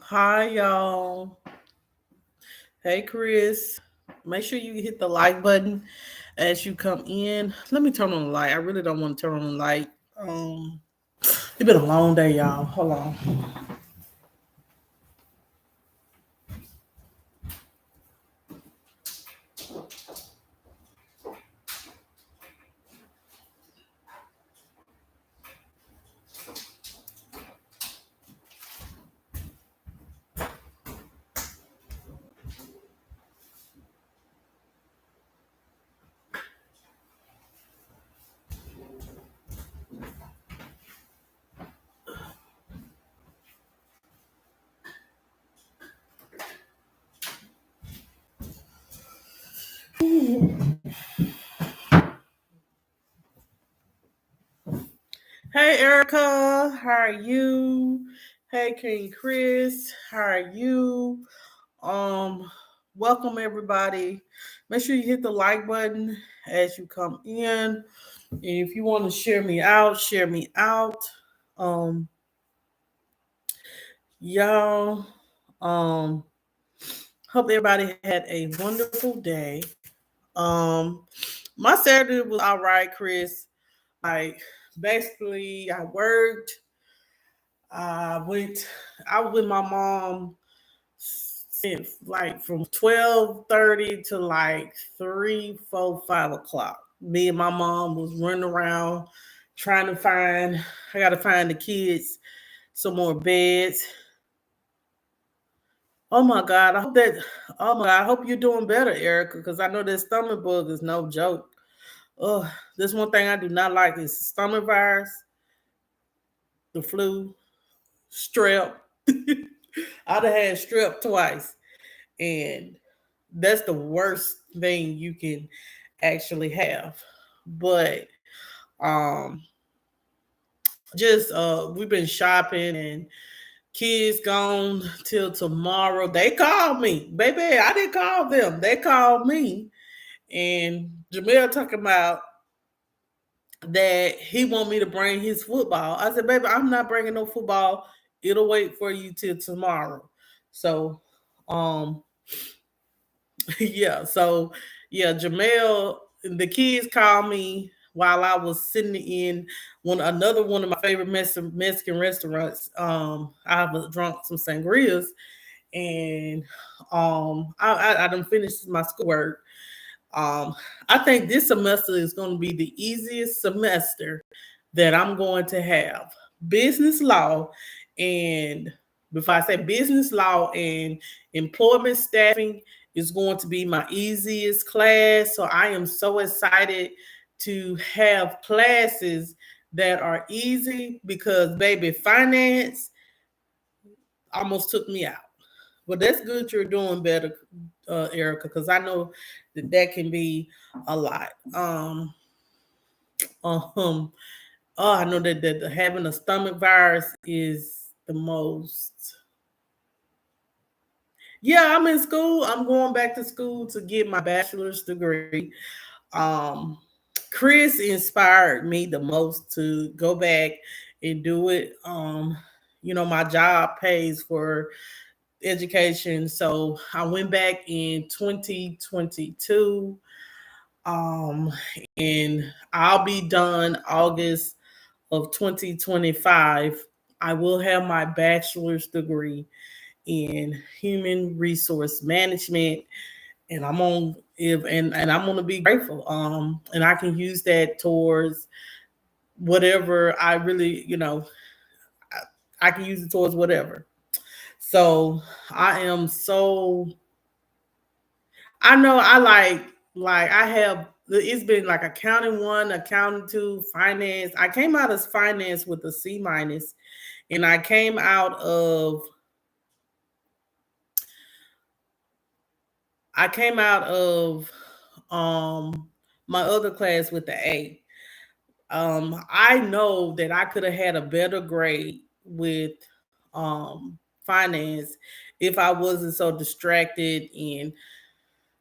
Hi, y'all. Hey, Chris. Make sure you hit the like button as you come in. Let me turn on the light. I really don't want to turn on the light. Um, it's been a long day, y'all. Hold on. Hey, Erica. How are you? Hey, King Chris. How are you? Um, Welcome everybody. Make sure you hit the like button as you come in. And if you want to share me out, share me out. Um, y'all, um, hope everybody had a wonderful day. Um, my Saturday was all right, Chris. Like basically, I worked. I went. I was with my mom since like from 12:30 to like 3, 4, 5 o'clock. Me and my mom was running around trying to find. I got to find the kids some more beds. Oh my God! I hope that. Oh my God! I hope you're doing better, Erica, because I know that stomach bug is no joke. Oh, this one thing I do not like is stomach virus, the flu, strep. I'd have had strep twice, and that's the worst thing you can actually have. But um, just we've been shopping and kids gone till tomorrow. They called me, baby. I didn't call them. They called me, and Jamil talking about that he want me to bring his football. I said, baby, I'm not bringing no football. It'll wait for you till tomorrow. So, um, so yeah, Jamel, the kids called me while I was sitting in another one of my favorite Mexican restaurants. I have drunk some sangrias, and I done finished my schoolwork. Um, I think this semester is going to be the easiest semester that I'm going to have. Business law and before I say business law and employment staffing is going to be my easiest class. So I am so excited to have classes that are easy because baby finance almost took me out. Well, that's good. You're doing better, Erica, because I know that can be a lot. Um, oh, I know that having a stomach virus is the most. Yeah, I'm in school. I'm going back to school to get my bachelor's degree. Um, Chris inspired me the most to go back and do it. My job pays for education. So I went back in 2022. Um, and I'll be done August of 2025. I will have my bachelor's degree in human resource management, and I'm on if and I'm gonna be grateful. And I can use that towards whatever I really, I can use it towards whatever. So I am so I know I like I have it's been like accounting one, accounting two, finance. I came out as finance with a C minus, and I came out of um my other class with the A. I know that I could have had a better grade with finance if I wasn't so distracted and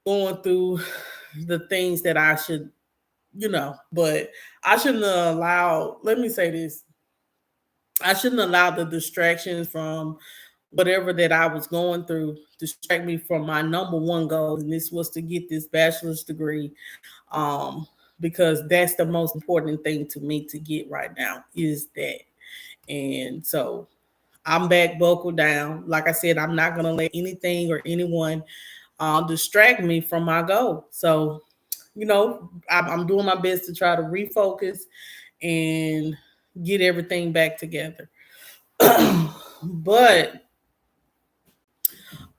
going through the things that I should, but I shouldn't have allowed, let me say this, I shouldn't allow the distractions from whatever that I was going through, distract me from my number one goal, and this was to get this bachelor's degree. Um, because that's the most important thing to me to get right now is that. And so I'm back, buckle down. Like I said, I'm not gonna let anything or anyone distract me from my goal. So, I'm doing my best to try to refocus and get everything back together. But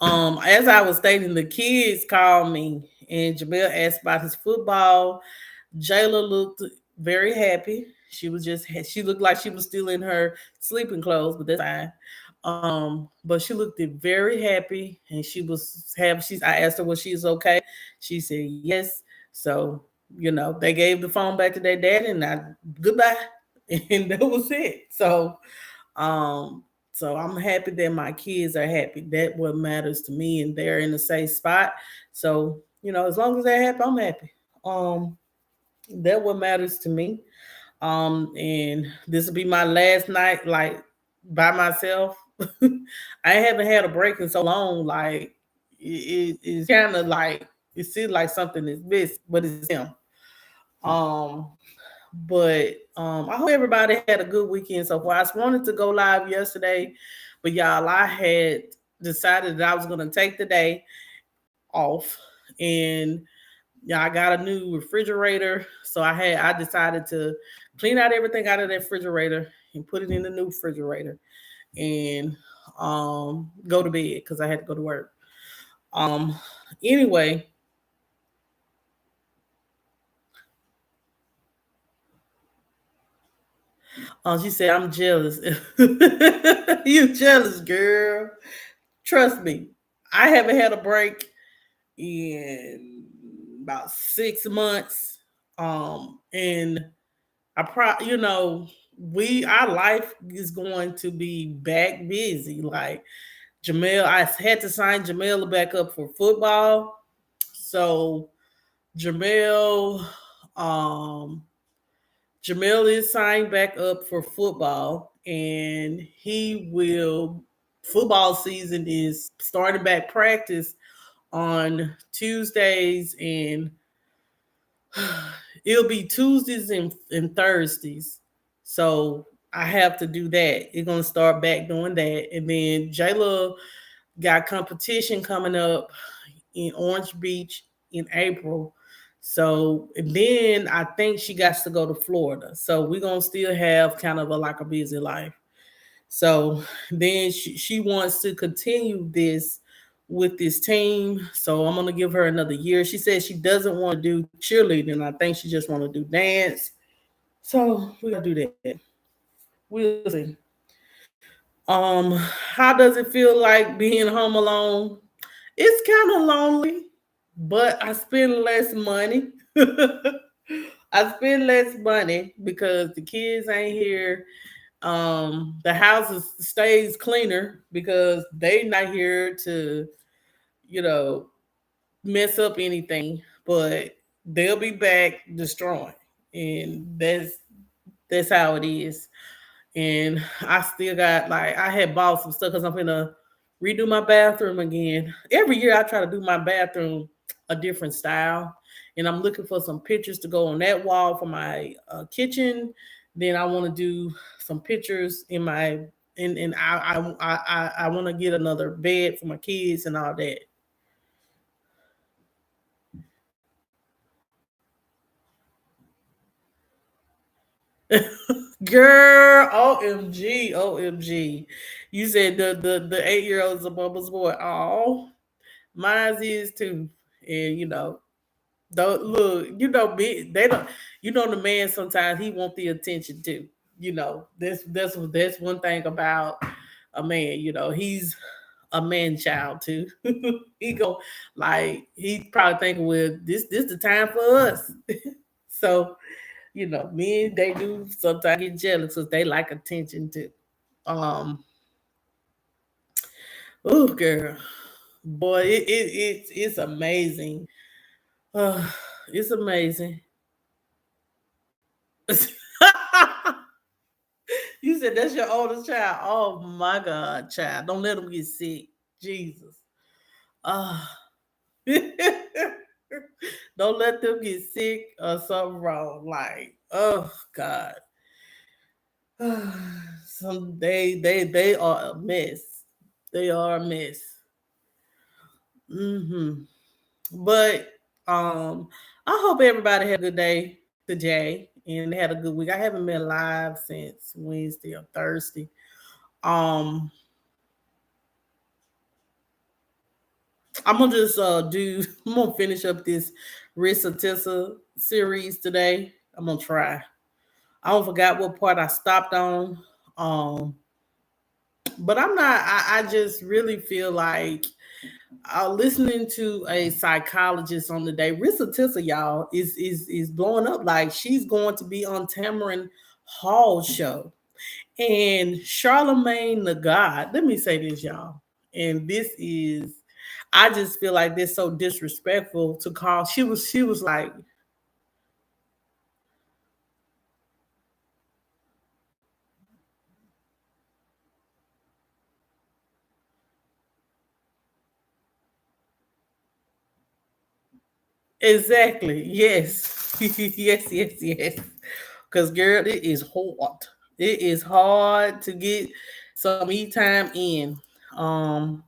as I was stating, the kids called me and Jamel asked about his football. Jayla looked very happy. She looked like she was still in her sleeping clothes, but that's fine. But she looked very happy, and she was happy. I asked her was she's okay. She said yes. So they gave the phone back to their dad, and I goodbye, and that was it. Um, so I'm happy that my kids are happy. That what matters to me, and they're in a safe spot. So as long as they're happy, I'm happy. Um, that what matters to me. And this will be my last night, like by myself. I haven't had a break in so long. Like it's kind of like it seems like something is missed, but it's him. Um, but I hope everybody had a good weekend so far. I just wanted to go live yesterday, but y'all, I had decided that I was gonna take the day off, and yeah, I got a new refrigerator, so I decided to clean out everything out of that refrigerator and put it in the new refrigerator, and go to bed because I had to go to work. Um, anyway, she said I'm jealous. You jealous, girl? Trust me, I haven't had a break in about 6 months. And I we our life is going to be back busy. Like Jamel, I had to sign Jamel back up for football. So Jamel, um, Jamel is signed back up for football, and he will. Football season is starting back practice on Tuesdays, and it'll be Tuesdays and Thursdays. So I have to do that. It's gonna start back doing that. And then Jayla got competition coming up in Orange Beach in April. So and then I think she got to go to Florida. So we're gonna still have kind of like a busy life. So then she wants to continue this with this team. So I'm gonna give her another year. She said she doesn't want to do cheerleading. I think she just want to do dance. So we're gonna do that. We'll see. How does it feel like being home alone? It's kind of lonely, but I spend less money. I spend less money because the kids ain't here. The house stays cleaner because they not here to, you know, mess up anything, but they'll be back destroying. And that's how it is. And I still got like I had bought some stuff because I'm gonna redo my bathroom again. Every year I try to do my bathroom a different style, and I'm looking for some pictures to go on that wall for my kitchen. Then I want to do some pictures in my and I want to get another bed for my kids and all that. Girl, OMG, OMG. You said the 8-year old is a mama's boy. Oh, mine is too. And don't look, they don't the man sometimes he want the attention too. That's one thing about a man, he's a man child too. He go he probably thinking, well, this the time for us. So men they do sometimes get jealous because they like attention too. Um, oh girl, boy, it's amazing. Uh, it's amazing. You said that's your oldest child. Oh my God, child. Don't let them get sick. Jesus. Ah. Don't let them get sick or something wrong. Like, oh God. Some they are a mess. They are a mess. Hmm. But I hope everybody had a good day today and had a good week. I haven't been live since Wednesday or Thursday. Um I'm gonna just do I'm gonna finish up this Rissa Tissa series today. I'm gonna try. I don't forgot what part I stopped on. Um but I'm not I just really feel like listening to a psychologist on the day, Rissa Tissa, y'all, is blowing up. Like she's going to be on Tamron Hall's show. And Charlemagne the God, let me say this, y'all. And this is I just feel like this so disrespectful to call. She was like, exactly, yes. Yes, yes, yes. Cause girl, it is hard. It is hard to get some me time in. Um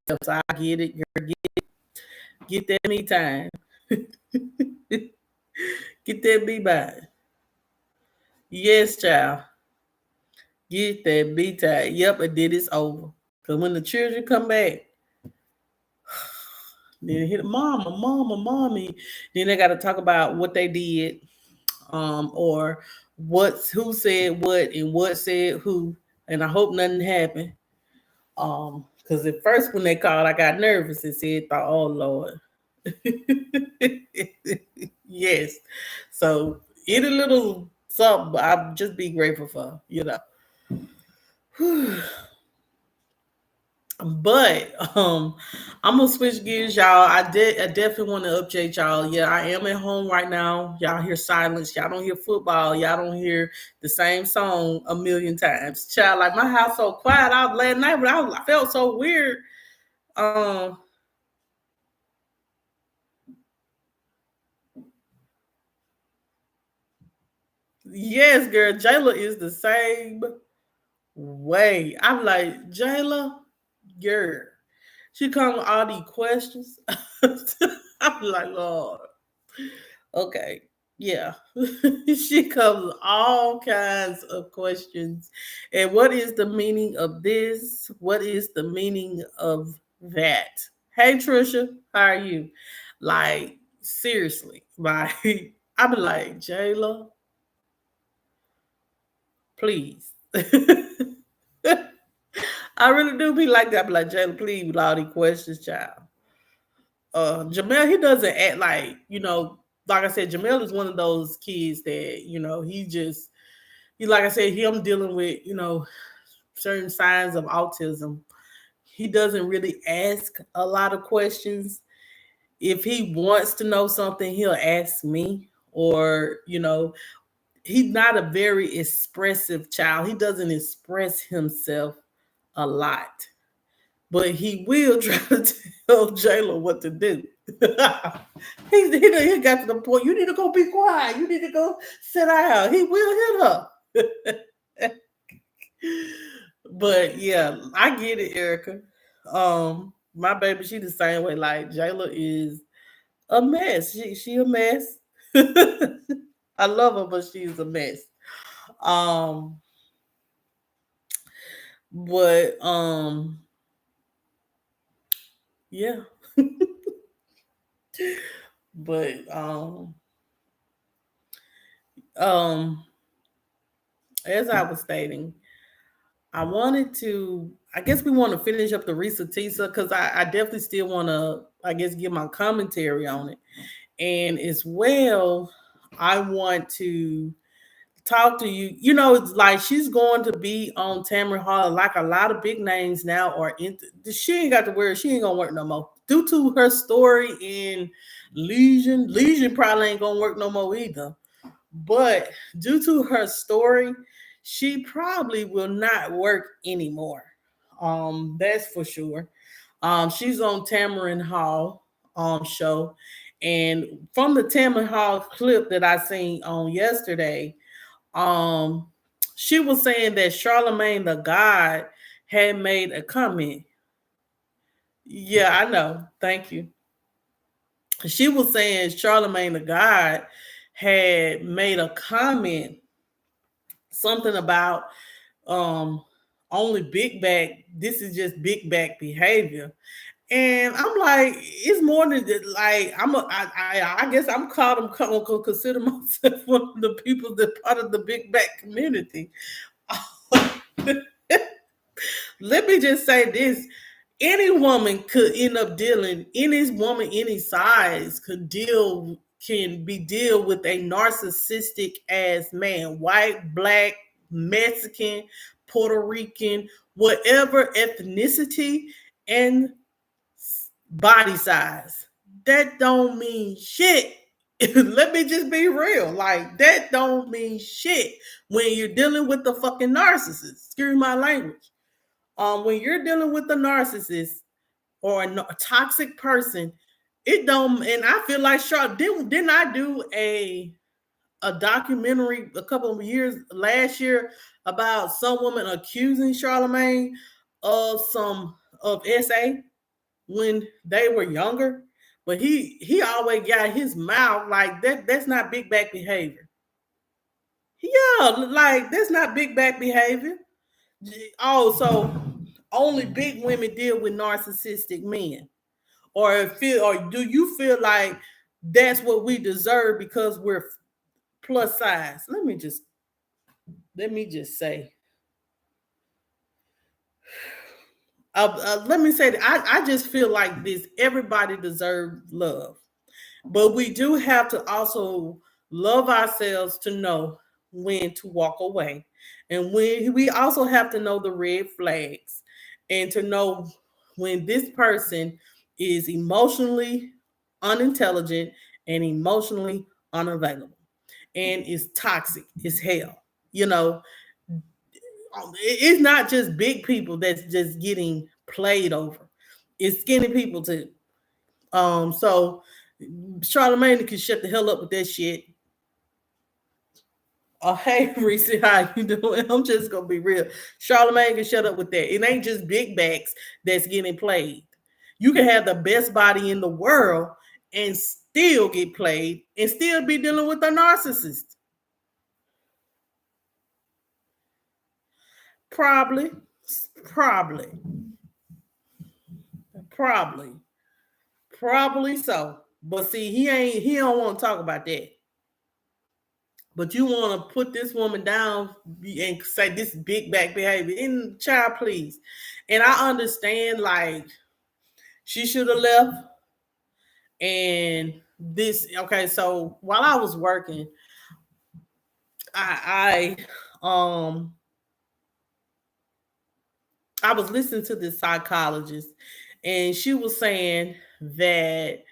so I get it, girl. Get that me time. Get that me by. Yes, child. Get that me time. Yep, and then it's over. Cause when the children come back, then hit mama, mama, mommy. Then they gotta talk about what they did, or who said what and what said who. And I hope nothing happened. Because at first when they called, I got nervous and said, "Oh Lord." Yes. So any little something, I'll just be grateful for. But I'm gonna switch gears, y'all. I definitely want to update y'all. Yeah, I am at home right now. Y'all hear silence. Y'all don't hear football. Y'all don't hear the same song a million times. Child, like my house so quiet out last night, but I felt so weird. Um, yes, girl, Jayla is the same way. I'm like, Jayla, girl. She come with all these questions. I'm like, Lord. Okay. Yeah. She comes with all kinds of questions. And what is the meaning of this? What is the meaning of that? Hey Trisha, how are you? Like, seriously. Like I'm like, Jayla, please. I really do be like that. I be like, Jayla, please, with all these questions, child. Jamel, he doesn't act like I said, Jamel is one of those kids that, he like I said, him dealing with, certain signs of autism. He doesn't really ask a lot of questions. If he wants to know something, he'll ask me, or, he's not a very expressive child. He doesn't express himself a lot, but he will try to tell Jayla what to do. He got to the point. You need to go be quiet. You need to go sit down. He will hit her. But yeah, I get it, Erica. My baby, she the same way. Like Jayla is a mess. She a mess. I love her, but she's a mess. Um, but yeah. But um, as I was stating, I wanted to. I guess we want to finish up the Reesa Teesa because I definitely still want to. I guess give my commentary on it, and as well, I want to talk to you. It's like she's going to be on Tamron Hall. Like a lot of big names now are in. She ain't got to worry. She ain't gonna work no more due to her story in Legion. Legion probably ain't gonna work no more either. But due to her story, she probably will not work anymore. That's for sure. She's on Tamron Hall show, and from the Tamron Hall clip that I seen on yesterday, um, she was saying that Charlemagne the God had made a comment. Yeah, I know. Thank you. She was saying Charlemagne the God had made a comment, something about um only big back. This is just big back behavior. And I'm like, it's more than that. Like I guess I'm called. I'm consider myself one of the people that part of the big back community. Let me just say this: any woman could end up dealing. Any woman, any size, can be deal with a narcissistic ass man, white, black, Mexican, Puerto Rican, whatever ethnicity and body size. That don't mean shit. Let me just be real. Like that don't mean shit when you're dealing with the fucking narcissist. Excuse my language. When you're dealing with a narcissist or a toxic person, it don't. And I feel like didn't I do a documentary a couple of years last year about some woman accusing Charlemagne of some of SA when they were younger, but he always got his mouth like that. That's not big back behavior. Yeah, like that's not big back behavior. Oh, so only big women deal with narcissistic men, or do you feel like that's what we deserve because we're plus size? Let me just say. Let me say that I just feel like this. Everybody deserves love. But we do have to also love ourselves to know when to walk away. And we also have to know the red flags and to know when this person is emotionally unintelligent and emotionally unavailable and is toxic as hell. You know, it's not just big people that's just getting played over. It's skinny people too. So Charlemagne can shut the hell up with that shit. Oh, hey, Reese, how you doing? I'm just gonna be real. Charlemagne can shut up with that. It ain't just big backs that's getting played. You can have the best body in the world and still get played and still be dealing with a narcissist. Probably, probably, probably, probably so. But see, he don't want to talk about that. But you want to put this woman down and say this big back behavior. And child, please. And I understand like she should have left. And this okay, so while I was working, I I was listening to this psychologist and she was saying that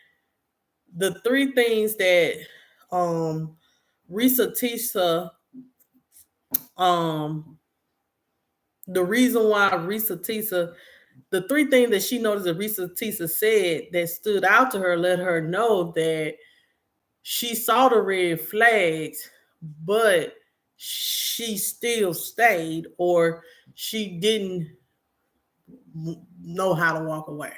the three things that um Reesa Teesa um the reason why Reesa Teesa the three things that she noticed that Reesa Teesa said that stood out to her let her know that she saw the red flags, but she still stayed or she didn't know how to walk away.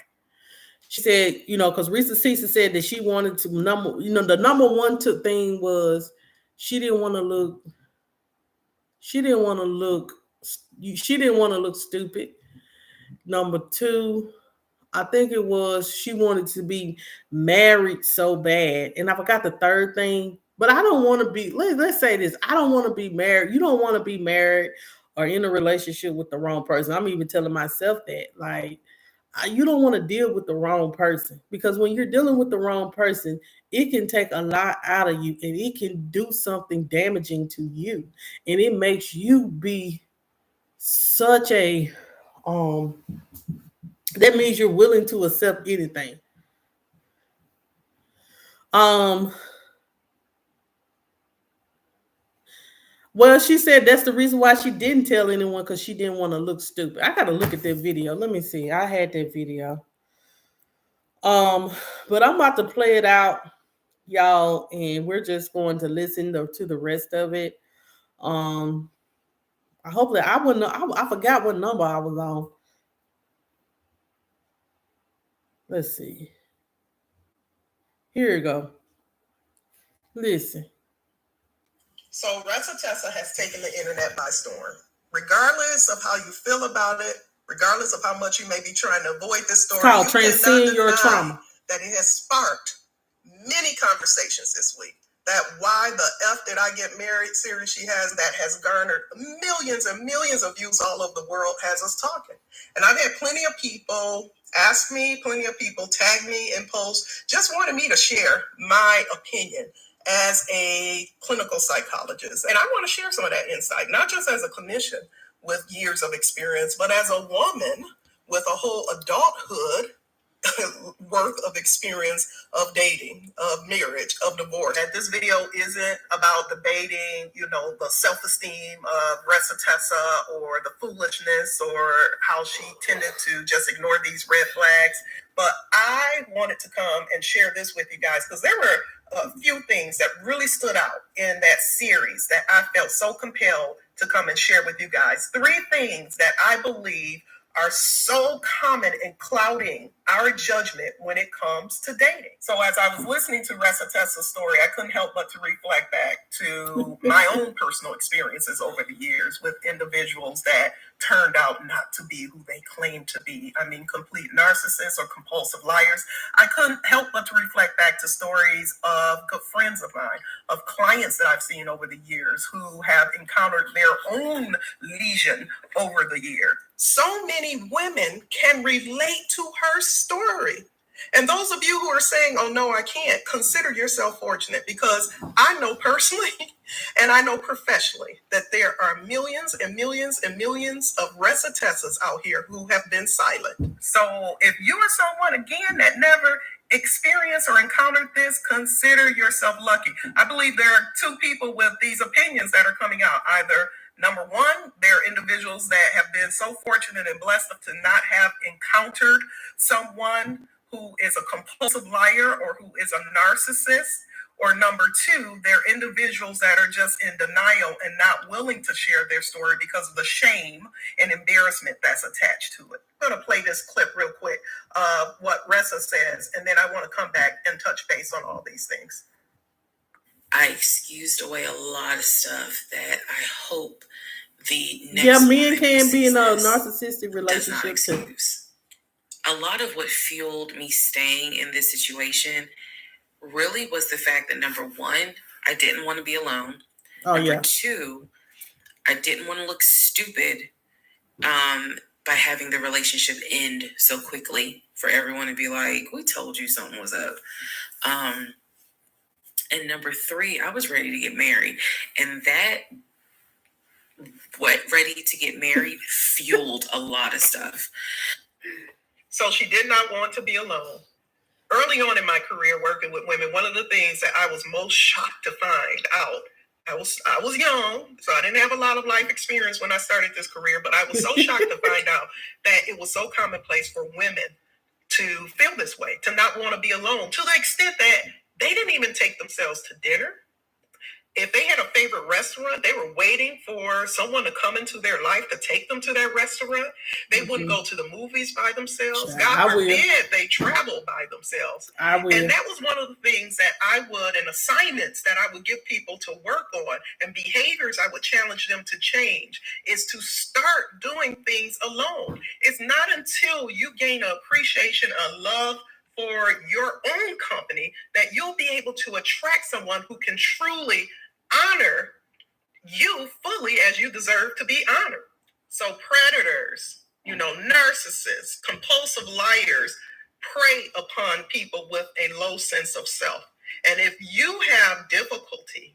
She said, because Reesa Teesa said that she wanted to the number one thing was she didn't want to look, she didn't want to look, she didn't want to look stupid. Number two, I think it was she wanted to be married so bad. And I forgot the third thing, but I don't want to be, let's say this, I don't want to be married. You don't want to be married or in a relationship with the wrong person. I'm even telling myself that. Like, you don't want to deal with the wrong person because when you're dealing with the wrong person, it can take a lot out of you and it can do something damaging to you. And it makes you be such a, um, that means you're willing to accept anything. Um, Well, she said that's the reason why she didn't tell anyone because she didn't want to look stupid. I gotta look at that video. Let me see. I had that video. Um, but I'm about to play it out, y'all, and we're just going to listen to the rest of it. Um, I hope that I wouldn't. I forgot what number I was on. Let's see. Here you go. Listen. So Teesa has taken the internet by storm. Regardless of how you feel about it, regardless of how much you may be trying to avoid this story, it's called Transcend Your Trauma. That it has sparked many conversations this week. That Why the F Did I Get Married series she has that has garnered millions and millions of views all over the world has us talking. And I've had plenty of people ask me, plenty of people tag me in posts, just wanted me to share my opinion as a clinical psychologist. And I want to share some of that insight, not just as a clinician with years of experience, but as a woman with a whole adulthood worth of experience of dating, of marriage, of divorce. That this video isn't about debating, the self-esteem of Reesa Teesa or the foolishness or how she tended to just ignore these red flags. But I wanted to come and share this with you guys because there were a few things that really stood out in that series that I felt so compelled to come and share with you guys. 3 things that I believe are so common in clouding our judgment when it comes to dating. So as I was listening to Reesa Teesa's story, I couldn't help but to reflect back to my own personal experiences over the years with individuals that turned out not to be who they claimed to be. I mean, complete narcissists or compulsive liars. I couldn't help but to reflect back to stories of good friends of mine, of clients that I've seen over the years who have encountered their own lesion over the year. So many women can relate to her story. And those of you who are saying, oh, no, I can't, consider yourself fortunate because I know personally and I know professionally that there are millions and millions and millions of Reesa Teesas out here who have been silent. So if you are someone, again, that never experienced or encountered this, consider yourself lucky. I believe there are 2 people with these opinions that are coming out. Either number one, there are individuals that have been so fortunate and blessed to not have encountered someone who is a compulsive liar or who is a narcissist. Or number 2, there are individuals that are just in denial and not willing to share their story because of the shame and embarrassment that's attached to it. I'm going to play this clip real quick of what Reesa says, and then I want to come back and touch base on all these things. I excused away a lot of stuff that I hope the next men can be in a narcissistic relationship too. A lot of what fueled me staying in this situation really was the fact that number 1, I didn't want to be alone. Number 2, I didn't want to look stupid by having the relationship end so quickly for everyone to be like, we told you something was up. And number 3, I was ready to get married. And that, ready to get married fueled a lot of stuff. So she did not want to be alone. Early on in my career working with women, one of the things that I was most shocked to find out, I was young, so I didn't have a lot of life experience when I started this career, but I was so shocked to find out that it was so commonplace for women to feel this way, to not want to be alone, to the extent that they didn't even take themselves to dinner. If they had a favorite restaurant, they were waiting for someone to come into their life to take them to that restaurant. They wouldn't go to the movies by themselves. God forbid they travel by themselves. And that was one of the things that I would, and assignments that I would give people to work on, and behaviors I would challenge them to change, is to start doing things alone. It's not until you gain an appreciation, a love for your own company, that you'll be able to attract someone who can truly honor you fully as you deserve to be honored. So predators, narcissists, compulsive liars prey upon people with a low sense of self. And if you have difficulty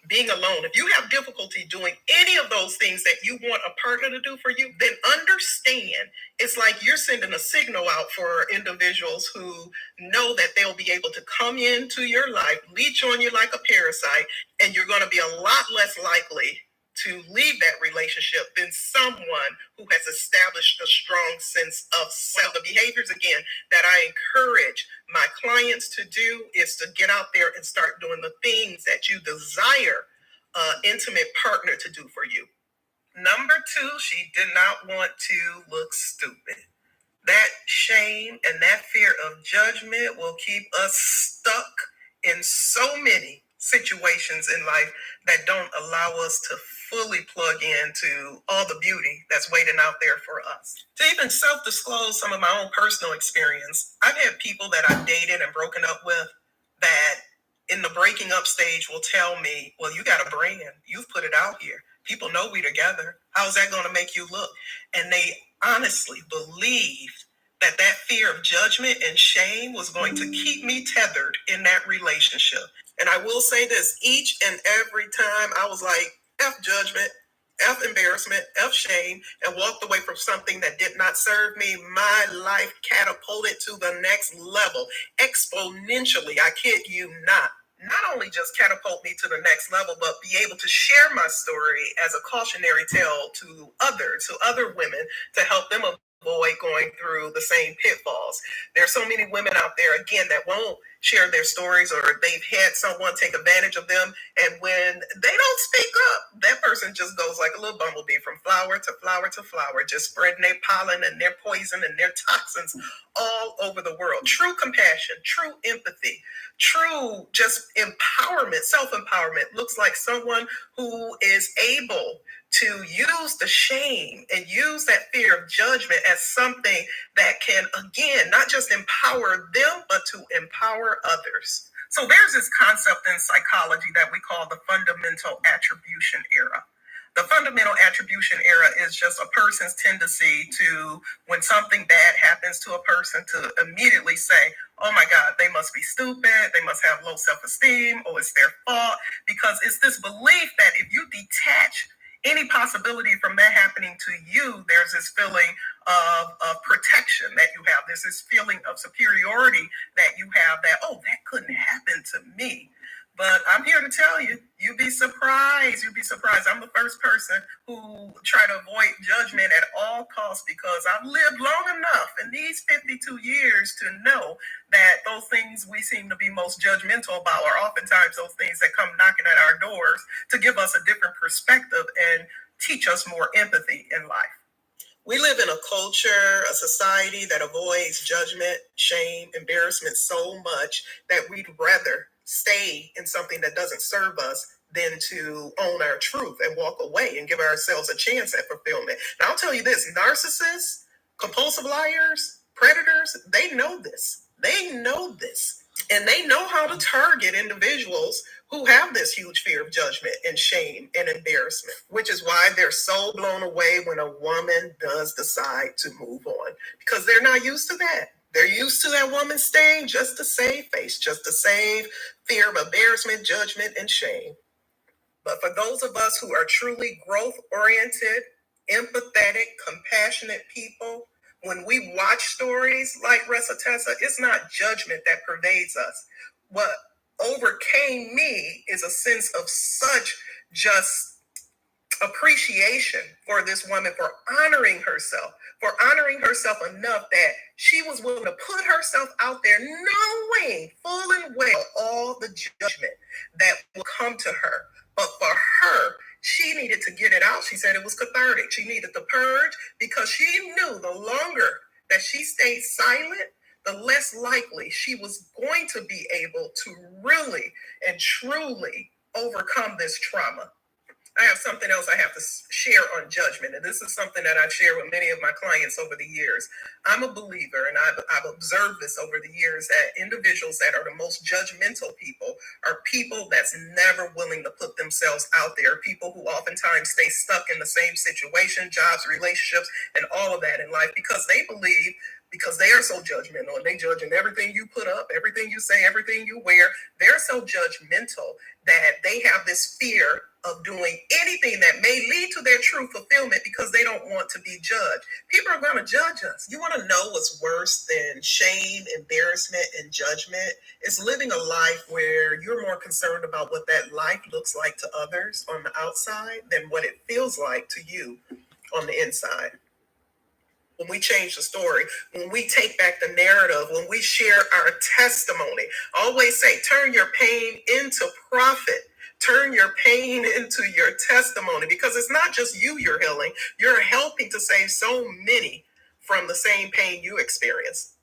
being alone, if you have difficulty doing any of those things that you want a partner to do for you, then understand it's like you're sending a signal out for individuals who know that they'll be able to come into your life, leech on you like a parasite, and you're going to be a lot less likely to leave that relationship than someone who has established a strong sense of self. The behaviors, again, that I encourage my clients to do is to get out there and start doing the things that you desire an intimate partner to do for you. Number two, she did not want to look stupid. That shame and that fear of judgment will keep us stuck in so many situations in life that don't allow us to fully plug into all the beauty that's waiting out there for us. To even self-disclose some of my own personal experience, I've had people that I've dated and broken up with that in the breaking up stage will tell me, well, you got a brand. You've put it out here. People know we together. How's that going to make you look? And they honestly believed that fear of judgment and shame was going to keep me tethered in that relationship. And I will say this, each and every time I was like, F judgment, F embarrassment, F shame, and walked away from something that did not serve me, my life catapulted to the next level exponentially. I kid you not. Not only just catapult me to the next level, but be able to share my story as a cautionary tale to other women to help them avoid going through the same pitfalls. There are so many women out there, again, that won't share their stories, or they've had someone take advantage of them. And when they don't speak up, that person just goes like a little bumblebee from flower to flower to flower, just spreading their pollen and their poison and their toxins all over the world. True compassion, true empathy, true just empowerment, self-empowerment looks like someone who is able to use the shame and use that fear of judgment as something that can, again, not just empower them, but to empower others. So there's this concept in psychology that we call the fundamental attribution era. The fundamental attribution era is just a person's tendency to, when something bad happens to a person, to immediately say, oh my God, they must be stupid, they must have low self-esteem, or it's their fault, because it's this belief that if you detach any possibility from that happening to you, there's this feeling of protection that you have. There's this feeling of superiority that you have that, oh, that couldn't happen to me. But I'm here to tell you, you'd be surprised. You'd be surprised. I'm the first person who try to avoid judgment at all costs, because I've lived long enough in these 52 years to know that those things we seem to be most judgmental about are oftentimes those things that come knocking at our doors to give us a different perspective and teach us more empathy in life. We live in a culture, a society that avoids judgment, shame, embarrassment so much that we'd rather stay in something that doesn't serve us than to own our truth and walk away and give ourselves a chance at fulfillment. Now, I'll tell you this, narcissists, compulsive liars, predators, they know this. They know this. And they know how to target individuals who have this huge fear of judgment and shame and embarrassment, which is why they're so blown away when a woman does decide to move on, because they're not used to that. They're used to that woman staying just to save face, just to save fear of embarrassment, judgment, and shame. But for those of us who are truly growth-oriented, empathetic, compassionate people, when we watch stories like Reesa, it's not judgment that pervades us. What overcame me is a sense of such just appreciation for this woman, for honoring herself enough that she was willing to put herself out there, knowing full and well all the judgment that will come to her. But for her, she needed to get it out. She said it was cathartic. She needed to purge, because she knew the longer that she stayed silent, the less likely she was going to be able to really and truly overcome this trauma. I have something else I have to share on judgment, and this is something that I've shared with many of my clients over the years. I'm a believer, and I've observed this over the years, that individuals that are the most judgmental people are people that's never willing to put themselves out there, people who oftentimes stay stuck in the same situation, jobs, relationships, and all of that in life, because they believe because they are so judgmental and they judging everything you put up, everything you say, everything you wear. They're so judgmental that they have this fear of doing anything that may lead to their true fulfillment because they don't want to be judged. People are going to judge us. You want to know what's worse than shame, embarrassment, and judgment? It's living a life where you're more concerned about what that life looks like to others on the outside than what it feels like to you on the inside. When we change the story, when we take back the narrative, when we share our testimony, I always say, turn your pain into profit. Turn your pain into your testimony, because it's not just you you're healing, you're helping to save so many from the same pain you experience.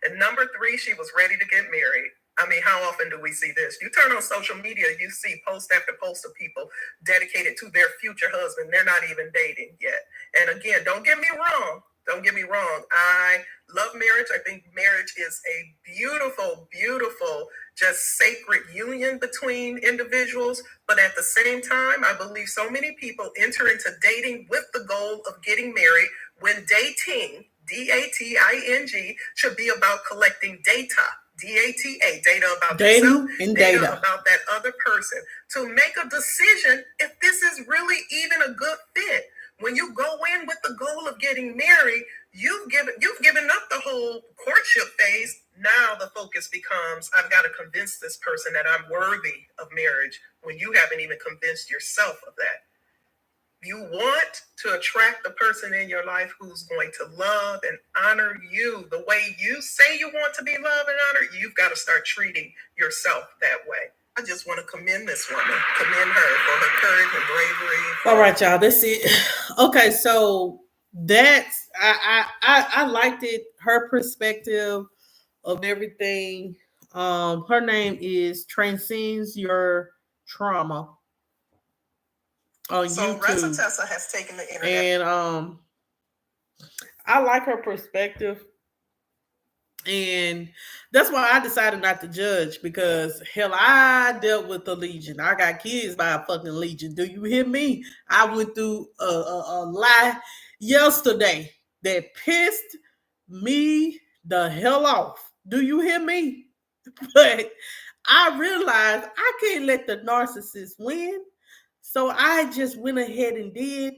And number three, she was ready to get married. I mean, how often do we see this? You turn on social media, you see post after post of people dedicated to their future husband. They're not even dating yet. And again, don't get me wrong. Don't get me wrong. I love marriage. I think marriage is a beautiful, beautiful, just sacred union between individuals. But at the same time, I believe so many people enter into dating with the goal of getting married, when dating, dating, should be about collecting data. Data, data about dating yourself, and data about that other person, to make a decision if this is really even a good fit. When you go in with the goal of getting married, you've given up the whole courtship phase. Now the focus becomes, I've got to convince this person that I'm worthy of marriage, when you haven't even convinced yourself of that. You want to attract the person in your life who's going to love and honor you the way you say you want to be loved and honored. You've got to start treating yourself that way. I just want to commend this woman, commend her for her courage and bravery. All right, y'all. That's it. Okay, so that's I liked it. Her perspective of everything. Her name is Transcends Your Trauma on So YouTube. Tessa has taken the internet. And I like her perspective. And that's why I decided not to judge, because hell, I dealt with the Legion. I got kids by a fucking Legion. Do you hear me? I went through a lie yesterday that pissed me the hell off. Do you hear me? But I realized I can't let the narcissist win. So I just went ahead and did.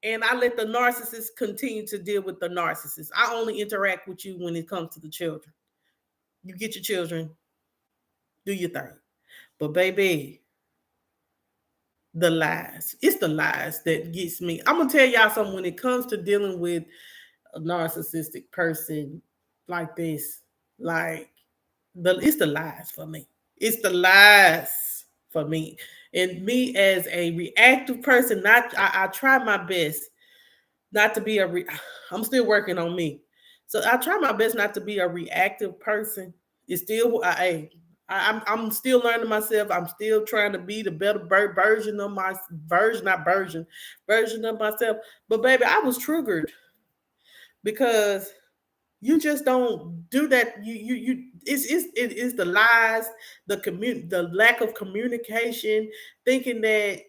And I let the narcissist continue to deal with the narcissist. I only interact with you when it comes to the children. You get your children, do your thing. But baby, the lies. It's the lies that gets me. I'm gonna tell y'all something. When it comes to dealing with a narcissistic person like this, like it's the lies for me. It's the lies for me. And me as a reactive person, not I try my best not to be I'm still working on me. So I try my best not to be a reactive person. It's still I'm still learning myself. I'm still trying to be the better version of my version of myself. But baby, I was triggered because you just don't do that. It is the lies, the lack of communication, thinking that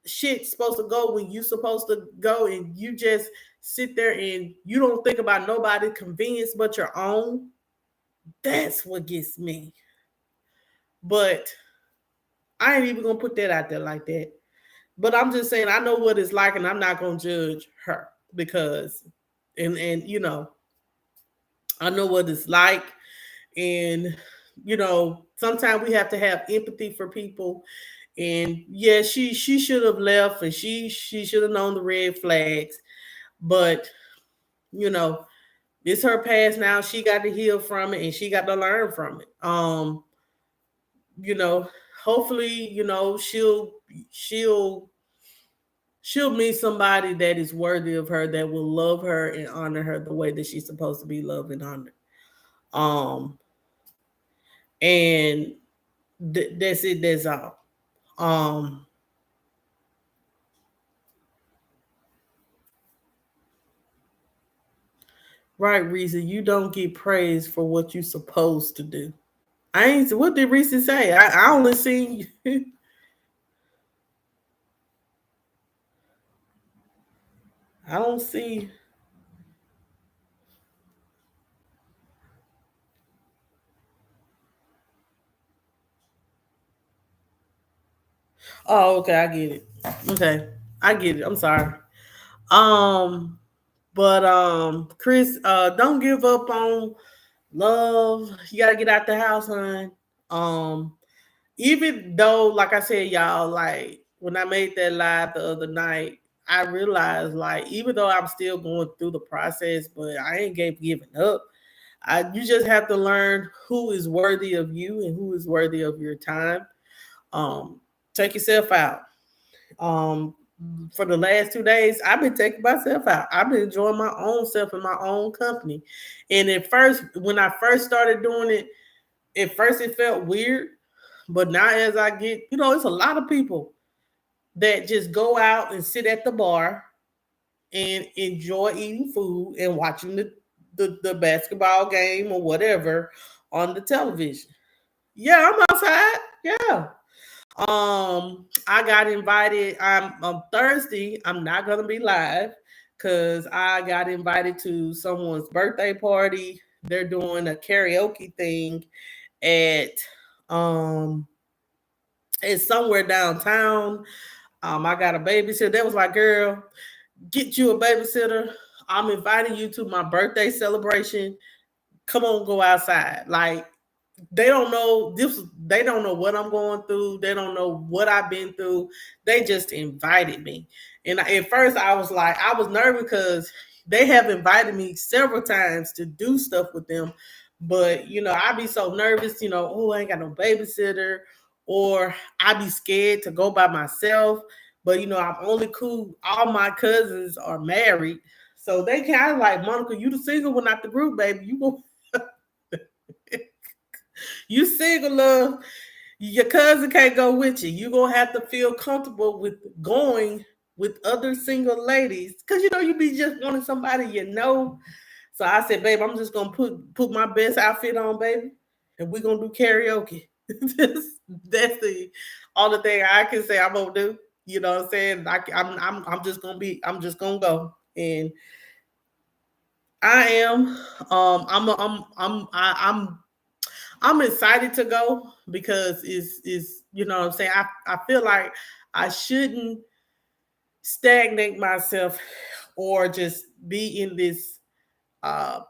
shit's supposed to go when you supposed to go, and you just sit there and you don't think about nobody's convenience but your own. That's what gets me. But I ain't even gonna put that out there like that. But I'm just saying I know what it's like, and I'm not gonna judge her because, and I know what it's like. And sometimes we have to have empathy for people. And yeah, she should have left, and she should have known the red flags. But you know it's her past now. She got to heal from it, and she got to learn from it. You know Hopefully, she'll she'll meet somebody that is worthy of her, that will love her and honor her the way that she's supposed to be loved and honored. um and that's it. That's all. Um, right, Reesa, you don't get praise for what you supposed to do. I ain't. What did Reesa say? I only seen. I don't see. Oh, okay, I get it. Okay, I get it. I'm sorry. Um, but Chris, don't give up on love. You gotta get out the house, hon. Um, Even though, like I said, y'all, like when I made that live the other night, I realized like even though I'm still going through the process, but I ain't giving up. You just have to learn who is worthy of you and who is worthy of your time. Um, Take yourself out. Um, for the last 2 days, I've been taking myself out. I've been enjoying my own self in my own company. And at first, when I first started doing it, at first it felt weird, but now as I get, it's a lot of people that just go out and sit at the bar and enjoy eating food and watching the basketball game or whatever on the television. Yeah, I'm outside. Yeah. I got invited. I'm on Thursday. I'm not gonna be live because I got invited to someone's birthday party. They're doing a karaoke thing at um it's somewhere downtown. I got a babysitter. That was like, girl, get you a babysitter. I'm inviting you to my birthday celebration. Come on, go outside. Like they don't know this. They don't know what I'm going through. They don't know what I've been through. They just invited me, and at first I was like, I was nervous because they have invited me several times to do stuff with them, but I be so nervous. Oh, I ain't got no babysitter, or I be scared to go by myself. But I'm only cool. All my cousins are married, so they kind of like, Monica, you the single one, not the group, baby. You go. You single, love. Your cousin can't go with you. You're gonna have to feel comfortable with going with other single ladies. Cause you be just wanting somebody So I said, babe, I'm just gonna put my best outfit on, baby, and we're gonna do karaoke. That's the only thing I can say I'm gonna do. You know what I'm saying? I'm just gonna I'm just gonna go. And I am I'm excited to go because it's what I'm saying. I feel like I shouldn't stagnate myself or just be in this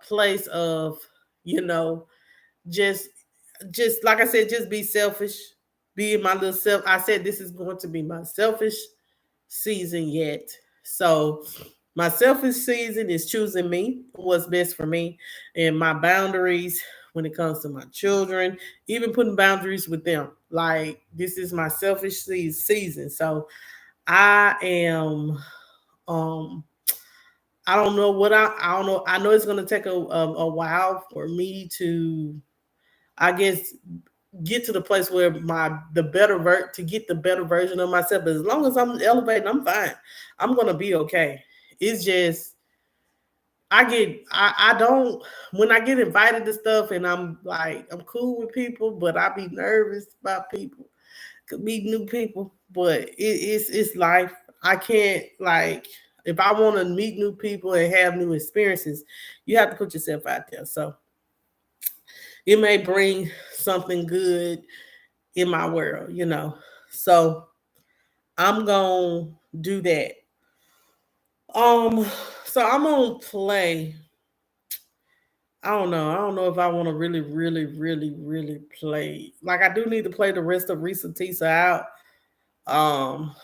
place of you know just just like I said, just be selfish, be my little self. I said this is going to be my selfish season yet. So my selfish season is choosing me, what's best for me, and my boundaries when it comes to my children, even putting boundaries with them. Like this is my selfish season. So I am um I don't know what I don't know. I know it's gonna take a while for me to I guess get to the place where to get the better version of myself. But as long as I'm elevating, I'm fine. I'm gonna be okay. It's just I don't when I get invited to stuff and I'm like I'm cool with people, but I be nervous about people, could meet new people. But it's life. I can't like if I want to meet new people and have new experiences, you have to put yourself out there. So it may bring something good in my world. So I'm gonna do that. Um, so I'm gonna play. I don't know. I don't know if I want to really, really, really, really play. Like I do need to play the rest of Reesa Teesa out. Um,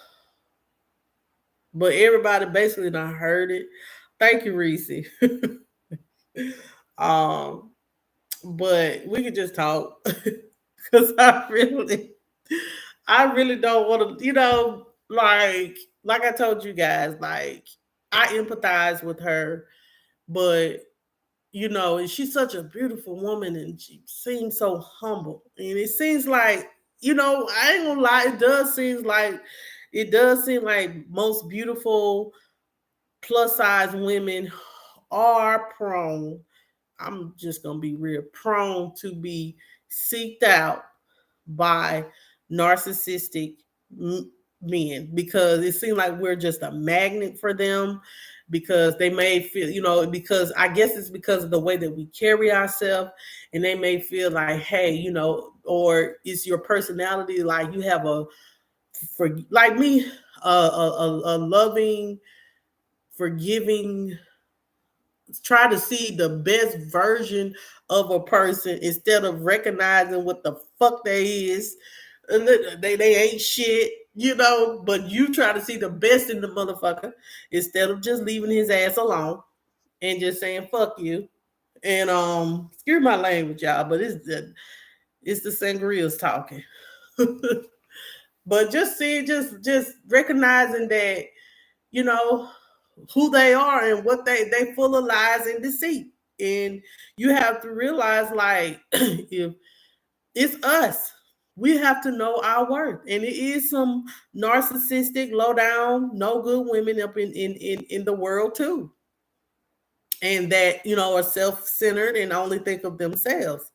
but everybody basically done heard it. Thank you, Reese. um, but we could just talk because I really don't want to, like I told you guys, like I empathize with her, but and she's such a beautiful woman and she seems so humble. And it seems like, I ain't gonna lie, it does seem like most beautiful plus size women are prone. I'm just gonna be real prone to be seeked out by narcissistic men because it seems like we're just a magnet for them because they may feel, because I guess it's because of the way that we carry ourselves and they may feel like, hey, or it's your personality, like you have for like me, a loving, forgiving, try to see the best version of a person instead of recognizing what the fuck they is. They ain't shit, you know, but you try to see the best in the motherfucker instead of just leaving his ass alone and just saying fuck you. And excuse my language, y'all, but it's the sangrias talking. But just see, just recognizing that, you know, who they are and what they full of lies and deceit. And you have to realize, like, if it's us, we have to know our worth. And it is some narcissistic, low down, no good women up in the world too. And that, you know, are self-centered and only think of themselves.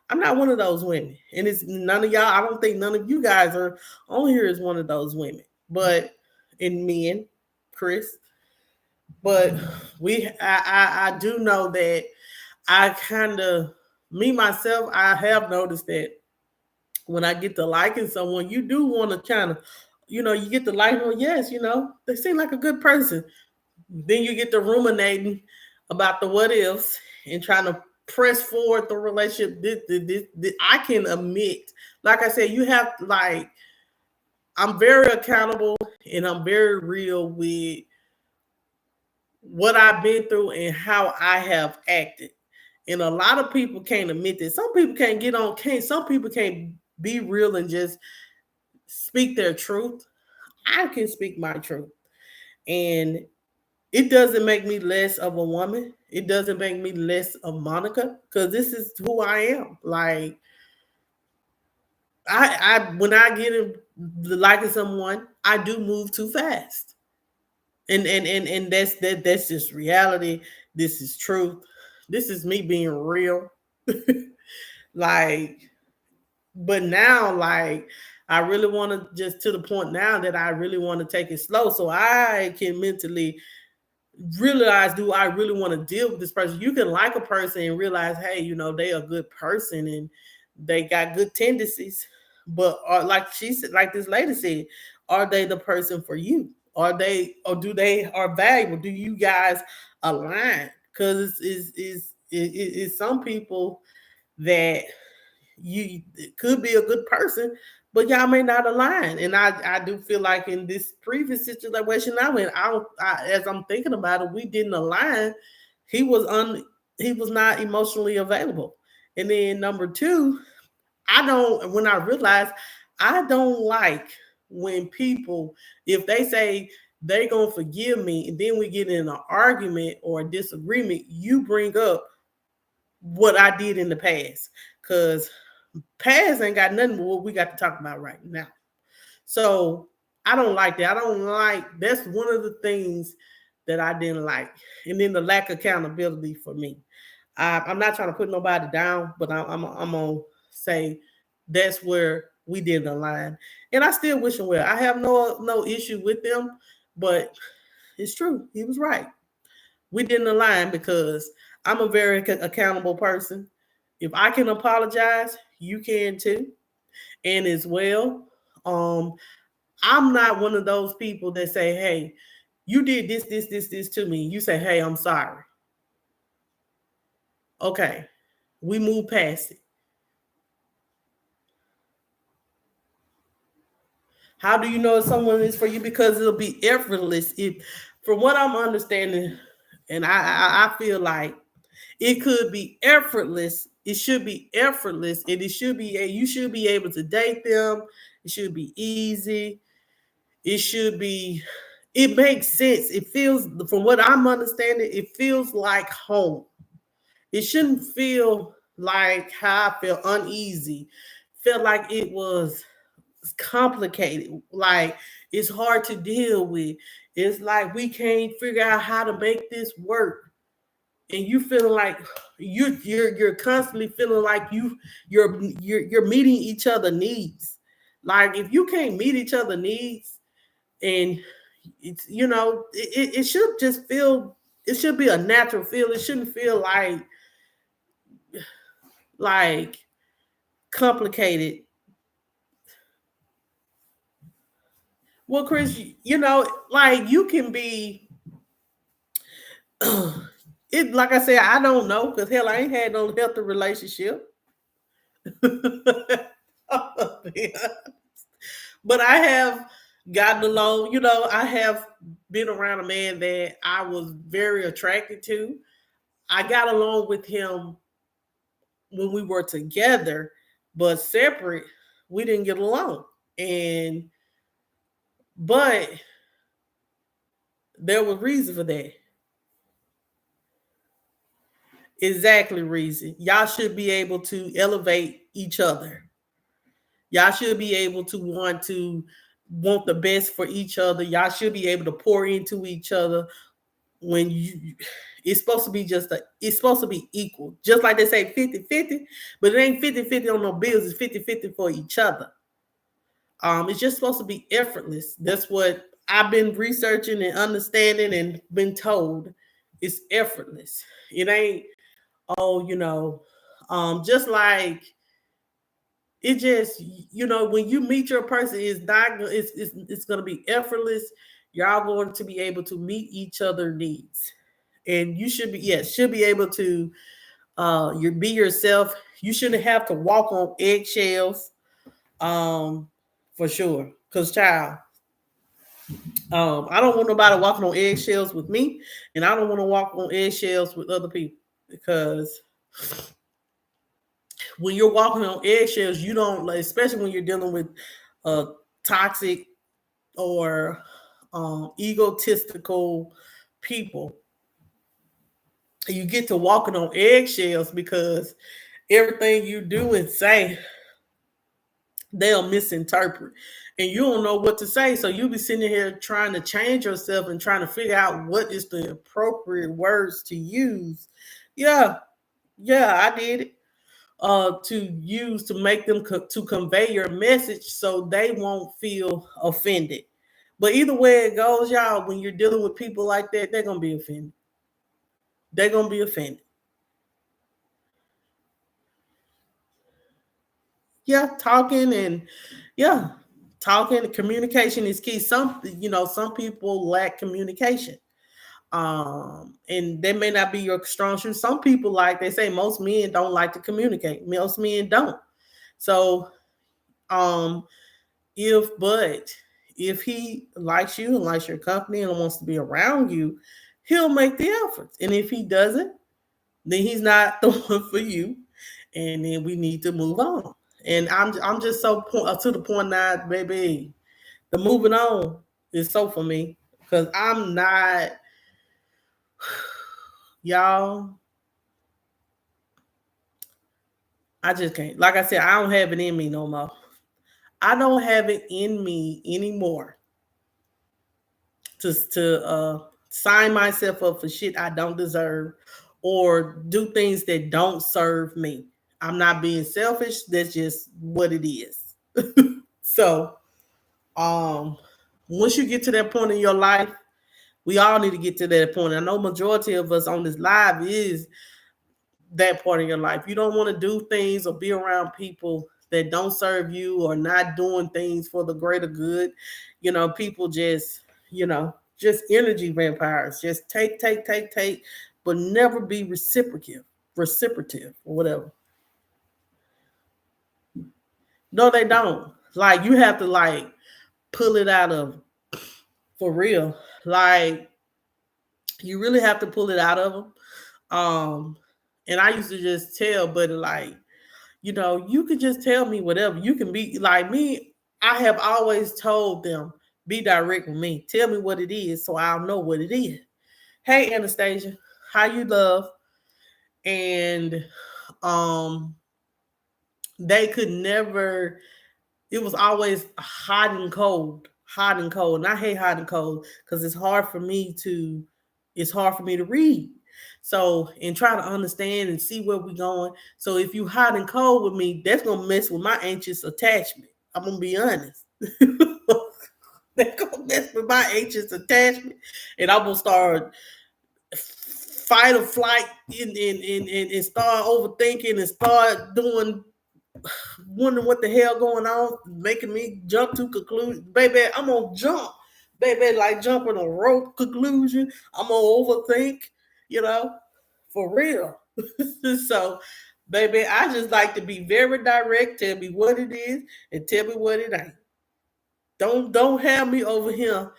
I'm not one of those women. And it's none of y'all, I don't think none of you guys are on here as one of those women. But in men, Chris, but I do know that I kind of, me myself, I have noticed that when I get to liking someone, you do want to kind of, you know, you get to like them. Yes, you know, they seem like a good person. Then you get to ruminating about the what ifs and trying to press forward the relationship. I can admit, like I said, you have like, I'm very accountable and I'm very real with what I've been through and how I have acted. And a lot of people can't admit this. Some people can't get on, can't, some people can't be real and just speak their truth. I can speak my truth. And it doesn't make me less of a woman. It doesn't make me less of Monica because this is who I am. Like I when I get in liking someone, I do move too fast. And that's just reality. This is truth. This is me being real. Like, but now, like, I really want to just to the point now that I really want to take it slow so I can mentally realize, do I really want to deal with this person? You can like a person and realize, hey, you know, they a good person and they got good tendencies, but are, like she said, like this lady said, are they the person for you? Are they, or do they are valuable? Do you guys align? Because it's some people that you it could be a good person, but y'all may not align. And I do feel like in this previous situation I went, as I'm thinking about it, we didn't align. He was he was not emotionally available. And then number two, I don't when I realized I don't like when people, if they say they gonna forgive me and then we get in an argument or a disagreement, you bring up what I did in the past. Cause past ain't got nothing but what we got to talk about right now. So I don't like that. I don't like, that's one of the things that I didn't like. And then the lack of accountability for me. I'm not trying to put nobody down, but I'm gonna say that's where we didn't align. And I still wish him well. I have no issue with them, but it's true. He was right. We didn't align because I'm a very accountable person. If I can apologize, you can too. And as well, um, I'm not one of those people that say, "Hey, you did this to me." You say, "Hey, I'm sorry." Okay, we move past it. How do you know if someone is for you? Because it'll be effortless. If, from what I'm understanding, and I feel like it could be effortless. It should be effortless, and it should be you should be able to date them. It should be easy. It should be. It makes sense. It feels, from what I'm understanding, it feels like home. It shouldn't feel like how I feel uneasy. Felt like it was complicated. Like it's hard to deal with. It's like we can't figure out how to make this work. And you feeling like you're constantly feeling like you're meeting each other needs. Like if you can't meet each other needs, and it's, you know, it should just feel, it should be a natural feel. It shouldn't feel like complicated. Well, Chris, like you can be it. Like I said, I don't know because hell, I ain't had no healthy relationship. But I have gotten along. I have been around a man that I was very attracted to. I got along with him when we were together, but separate, we didn't get along. And but there was reason for that. Exactly reason. Y'all should be able to elevate each other. Y'all should be able to want the best for each other. Y'all should be able to pour into each other when you it's supposed to be it's supposed to be equal. Just like they say 50-50, but it ain't 50-50 on no bills, it's 50-50 for each other. It's just supposed to be effortless. That's what I've been researching and understanding and been told. It's effortless. It ain't, oh, just like it just, when you meet your person, it's gonna be effortless. Y'all going to be able to meet each other needs. And you should be, yes, should be able to you be yourself. You shouldn't have to walk on eggshells. For sure. Cause child, I don't want nobody walking on eggshells with me, and I don't want to walk on eggshells with other people because when you're walking on eggshells, you don't, especially when you're dealing with toxic or egotistical people. You get to walking on eggshells because everything you do and say, they'll misinterpret. And you don't know what to say. So you'll be sitting here trying to change yourself and trying to figure out what is the appropriate words to use. Yeah, yeah, I did it. To use to make them to convey your message so they won't feel offended. But either way it goes, y'all, when you're dealing with people like that, they're gonna be offended. They're gonna be offended. Yeah, talking and yeah, talking communication is key. Some people lack communication. And they may not be your strong suit. Some people, like they say, most men don't like to communicate. Most men don't. So um if he likes you and likes your company and wants to be around you, he'll make the efforts. And if he doesn't, then he's not the one for you. And then we need to move on. And I'm just so to the point now, baby. The moving on is so for me because I'm not, y'all. I just can't. Like I said, I don't have it in me no more. I don't have it in me anymore to sign myself up for shit I don't deserve or do things that don't serve me. I'm not being selfish. That's just what it is. So, um, once you get to that point in your life, we all need to get to that point. I know majority of us on this live is that part of your life. You don't want to do things or be around people that don't serve you or not doing things for the greater good. People just energy vampires. Just take, but never be reciprocative or whatever. No, they don't. Like you have to like pull it out of for real. Like you really have to pull it out of them. And I used to just tell, but like you could just tell me whatever. You can be like me. I have always told them, be direct with me. Tell me what it is so I'll know what it is. Hey, Anastasia, how you love? And um, they could never, it was always hot and cold. And I hate hot and cold because it's hard for me to read. So, and try to understand and see where we're going. So, if you hot and cold with me, that's gonna mess with my anxious attachment. I'm gonna be honest. That's gonna mess with my anxious attachment, and I'm gonna start fight or flight and start overthinking and start doing wondering what the hell going on, making me jump to conclusion. Baby, I'm gonna jump. Baby, like jumping a rope conclusion. I'm gonna overthink, you know, for real. So, baby, I just like to be very direct, tell me what it is and tell me what it ain't. Don't have me over here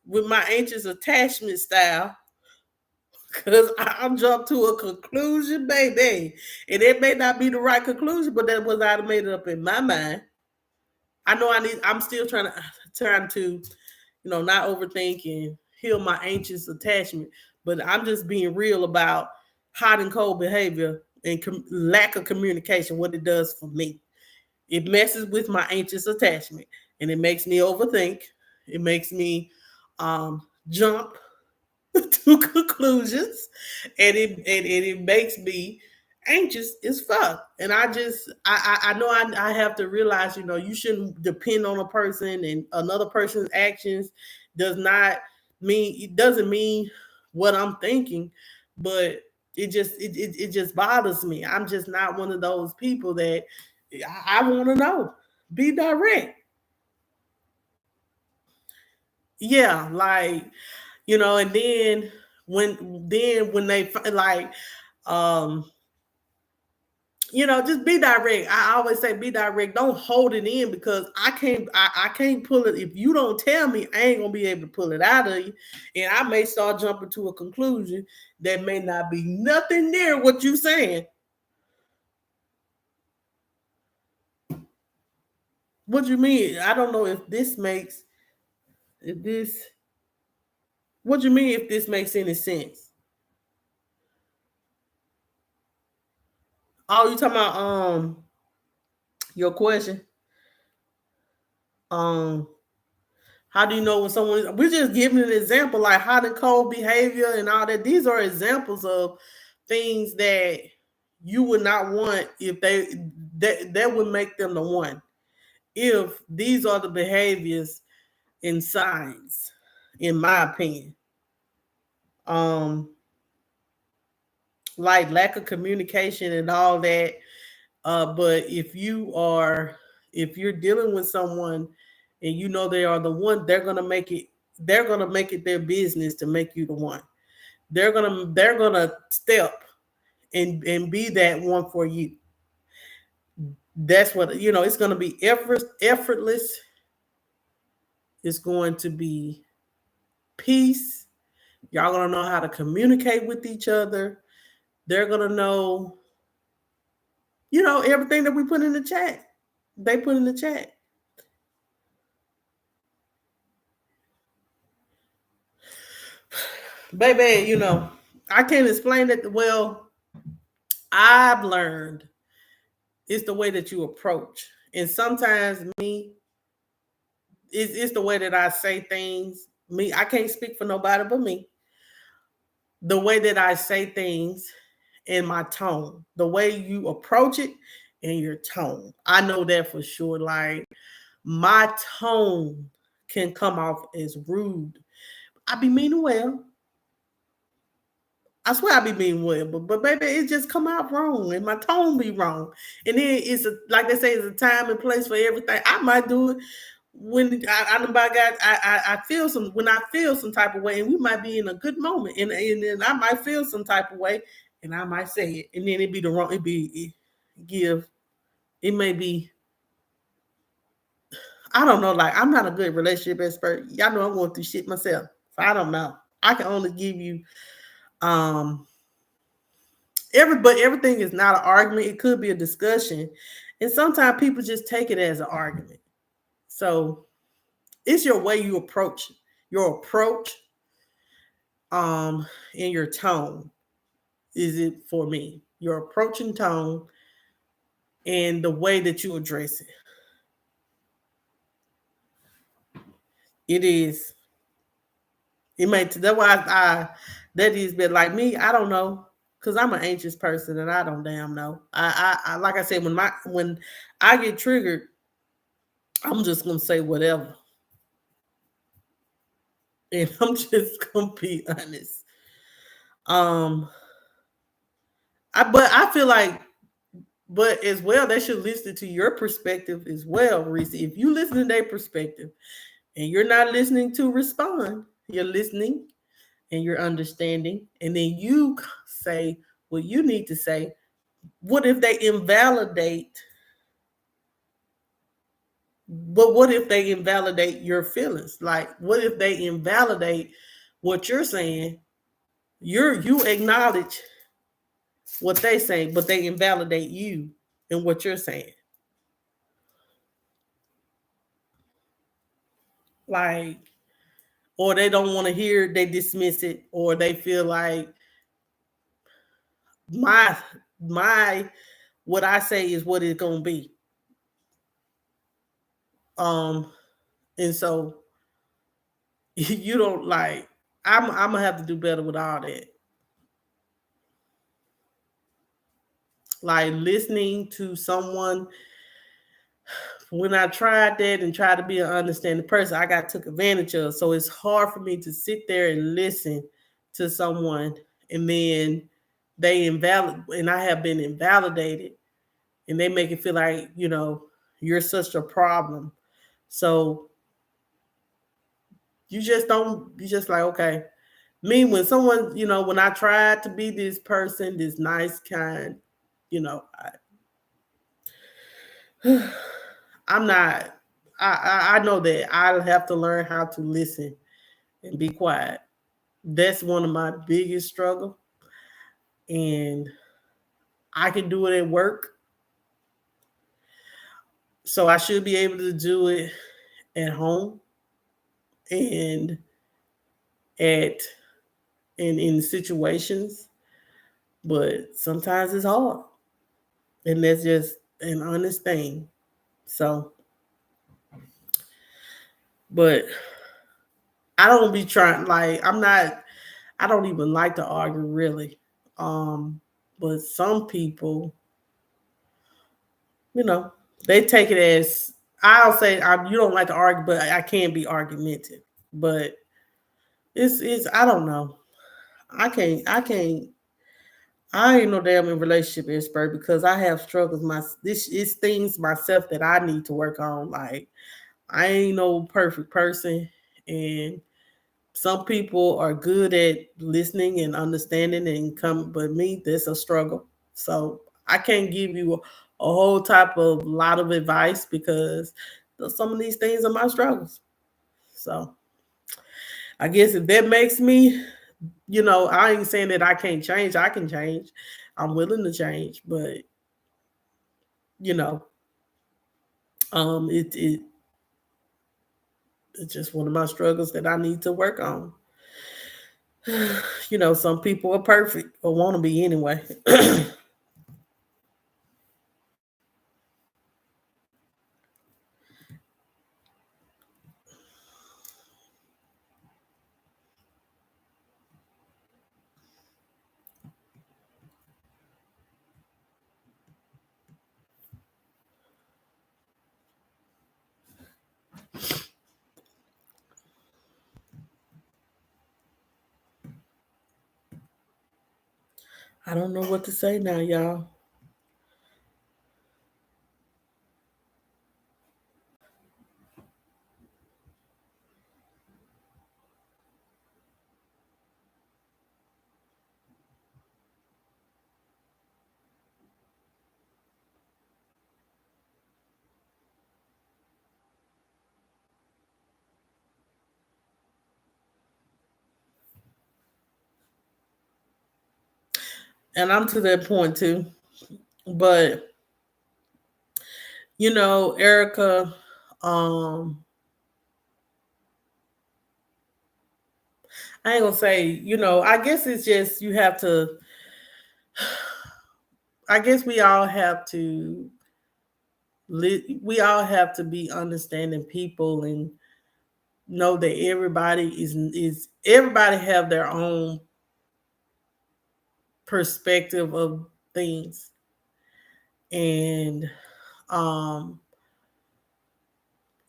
with my anxious attachment style. Cause I'll jump to a conclusion, baby. And it may not be the right conclusion, but that was I made it up in my mind. I know I'm still trying to, not overthink and heal my anxious attachment. But I'm just being real about hot and cold behavior and lack of communication, what it does for me. It messes with my anxious attachment and it makes me overthink. It makes me jump to conclusions, and it makes me anxious as fuck. And I know I have to realize, you shouldn't depend on a person, and another person's actions doesn't mean what I'm thinking, but it just bothers me. I'm just not one of those people that I want to know. Be direct. Yeah, like, and then when they like, um just be direct. I always say be direct. Don't hold it in, because I can't pull it. If you don't tell me, I ain't gonna be able to pull it out of you. And I may start jumping to a conclusion that may not be nothing near what you saying. What you mean? I don't know if this what you mean if this makes any sense. Oh, you talking about your question? Um How do you know when someone? We're just giving an example, like hot and cold behavior and all that. These are examples of things that you would not want if that would make them the one. If these are the behaviors and signs, in my opinion, um, like lack of communication and all that. But if you're dealing with someone and you know they are the one, they're gonna make it their business to make you the one. They're gonna step and be that one for you. That's what it's gonna be effortless. It's going to be peace. Y'all gonna know how to communicate with each other. They're gonna know, everything that we put in the chat. They put in the chat. Baby, I can't explain it well. I've learned it's the way that you approach. And sometimes it's the way that I say things. I can't speak for nobody but me. The way that I say things and my tone, the way you approach it and your tone. I know that for sure. Like, my tone can come off as rude. I be meaning well. I swear I be mean well, but baby, it just come out wrong, and my tone be wrong. And then like they say, it's a time and place for everything. I might do it when I feel some type of way, and we might be in a good moment, and then I might feel some type of way, and I might say it, and then it be the wrong. Give it may be. I don't know. Like, I'm not a good relationship expert. Y'all know I'm going through shit myself, so I don't know. I can only give you um but everything is not an argument. It could be a discussion. And sometimes people just take it as an argument. So it's your way you approach your approach, and your tone. Is it for me? Your approach and tone and the way that you address it. It is. It may that's why that is, but like me, I don't know. Cause I'm an anxious person and I don't damn know. I like I said, when I get triggered, I'm just gonna say whatever. And I'm just gonna be honest. Um, but I feel like but as well, they should listen to your perspective as well, Reese. If you listen to their perspective and you're not listening to respond, you're listening and you're understanding, and then you say what you need to say. What if they invalidate? But what if they invalidate your feelings? Like, what if they invalidate what you're saying? You acknowledge what they say, but they invalidate you and what you're saying. Like, or they don't want to hear, they dismiss it, or they feel like my my what I say is what it's gonna be. Um, and so you don't like. I'm gonna have to do better with all that. Like listening to someone. When I tried that and tried to be an understanding person, I got took advantage of. So it's hard for me to sit there and listen to someone and then they invalid and I have been invalidated and they make it feel like, you're such a problem. So you just like, okay. Me, when someone, when I tried to be this person, this nice, kind, I'm not, I know that I'll have to learn how to listen and be quiet. That's one of my biggest struggle. And I can do it at work. So I should be able to do it at home and at and in situations. But sometimes it's hard. And that's just an honest thing. So, but I don't be trying like I don't even like to argue really. Um, but some people, you know, they take it as I'll say you don't like to argue, but I can't be argumentative. But it's I don't know. I can't I ain't no damn in relationship expert because I have struggles this is things myself that I need to work on. Like I ain't no perfect person and some people are good at listening and understanding and come, but me, that's a struggle. So I can't give you a whole type of lot of advice because some of these things are my struggles. So I guess if that makes me, I ain't saying that I can't change. I can change. I'm willing to change, but you know, it's just one of my struggles that I need to work on. Some people are perfect or want to be anyway. I don't know what to say now, y'all. And I'm to that point too. But Erica, um, I ain't gonna say, I guess it's just you have to. I guess we all have to be understanding people and know that everybody is everybody have their own perspective of things, and um,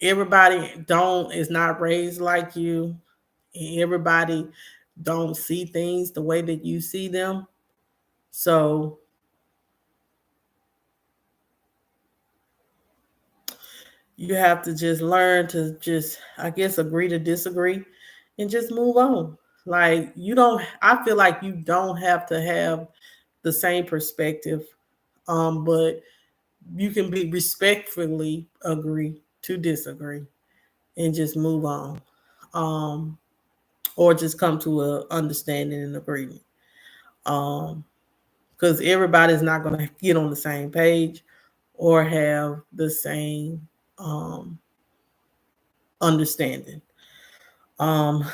everybody don't is not raised like you, and everybody don't see things the way that you see them. So You have to just learn to just, I guess, agree to disagree and just move on. Like, you don't, I feel like you don't have to have the same perspective, but you can be respectfully agree to disagree and just move on. Um, or just come to a understanding and agreement. Um, because everybody's not going to get on the same page or have the same um, understanding. Um,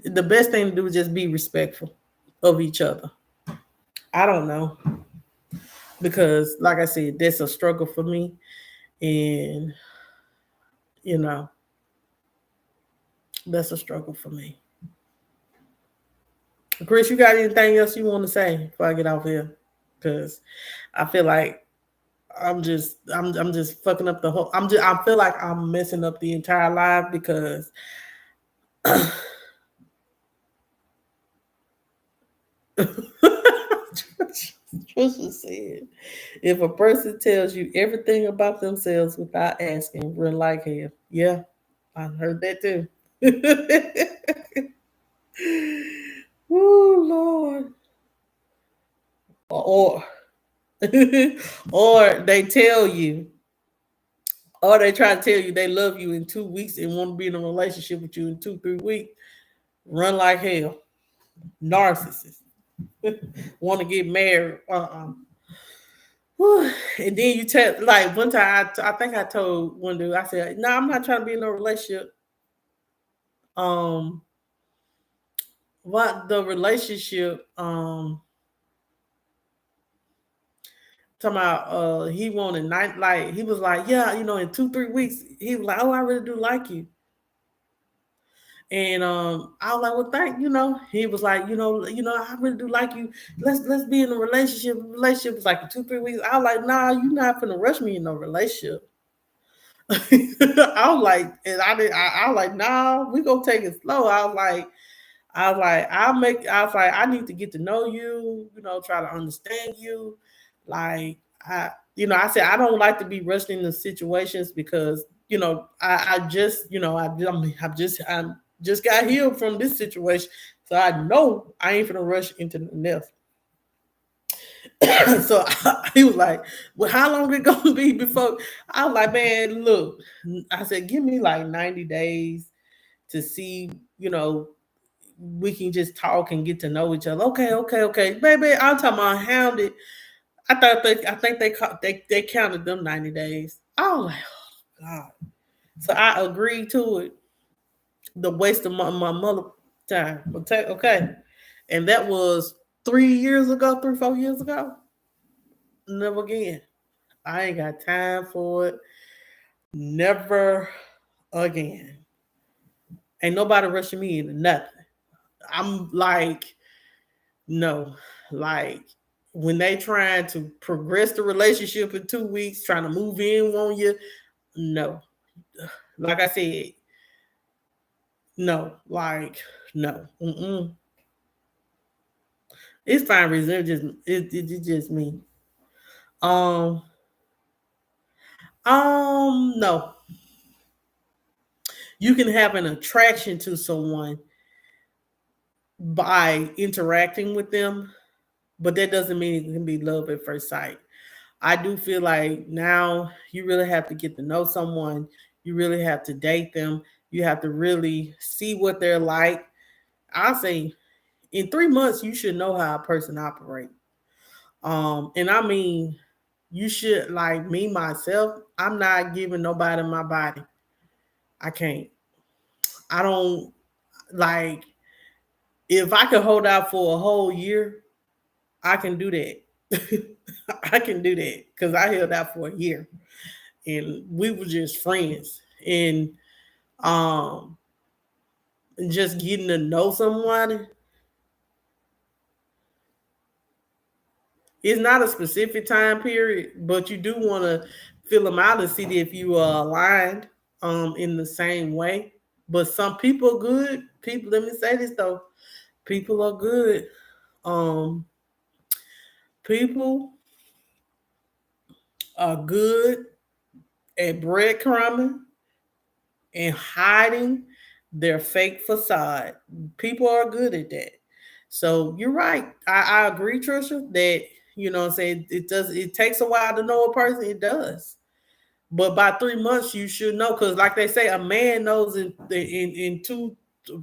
the best thing to do is just be respectful of each other. I don't know, because, like I said, that's a struggle for me, and you know that's a struggle for me. Chris, you got anything else you want to say before I get off here? Because I feel like I'm just fucking up the whole. I feel like I'm messing up the entire life because Trisha said, if a person tells you everything about themselves without asking, run like hell. Yeah, I heard that too. Oh Lord. Or or they tell you, or they try to tell you they love you in 2 weeks and want to be in a relationship with you in 2, 3 weeks. Run like hell. Narcissist. Want to get married. And then you tell, like, one time, I think I told one dude, I said, no, I'm not trying to be in a relationship. Um, what the relationship, talking about, he wanted night, like, he was like, yeah, in 2, 3 weeks, he was like, oh, I really do like you. And I was like, well, He was like, I really do like you. Let's be in a relationship. Relationship was like 2, 3 weeks. I was like, nah, you're not gonna rush me in no relationship. I was like, and I did. I was like, nah, we gonna take it slow. I was like, I need to get to know you. Try to understand you. Like, I said I don't like to be rushed into situations because I'm just got healed from this situation, so I know I ain't gonna rush into the next. So he was like, well, how long it gonna be before? I was like, man, look, I said, give me like 90 days to see, we can just talk and get to know each other. Okay, okay, okay. Baby, I'm talking about hounded. I think they counted them 90 days. I was like, oh God. So I agreed to it. The waste of my mother time. Okay. And that was 3 years ago, 4 years ago. Never again. I ain't got time for it. Never again. Ain't nobody rushing me into nothing. I'm like, no. Like, when they trying to progress the relationship in 2 weeks, trying to move in on you, no. Like I said, no. Like, no. Mm-mm. It's fine, Reason. It's just me. Um, no. You can have an attraction to someone by interacting with them, but that doesn't mean it can be love at first sight. I do feel like now you really have to get to know someone. You really have to date them. You have to really see what they're like. I'll say in 3 months you should know how a person operates. And I mean, you should, like me myself. I'm not giving nobody my body. I can't. I don't like. If I could hold out for a whole year, I can do that. I can do that because I held out for a year, and we were just friends, and um, just getting to know somebody. It's not a specific time period, but you do want to fill them out and see if you are aligned in the same way. But some people are good. People, let me say this though, people are good. Um, People are good at breadcrumbing and hiding their fake facade. People are good at that. So you're right. I agree, Trisha, that what I'm saying, it takes a while to know a person. It does. But by 3 months you should know, because like they say, a man knows in two,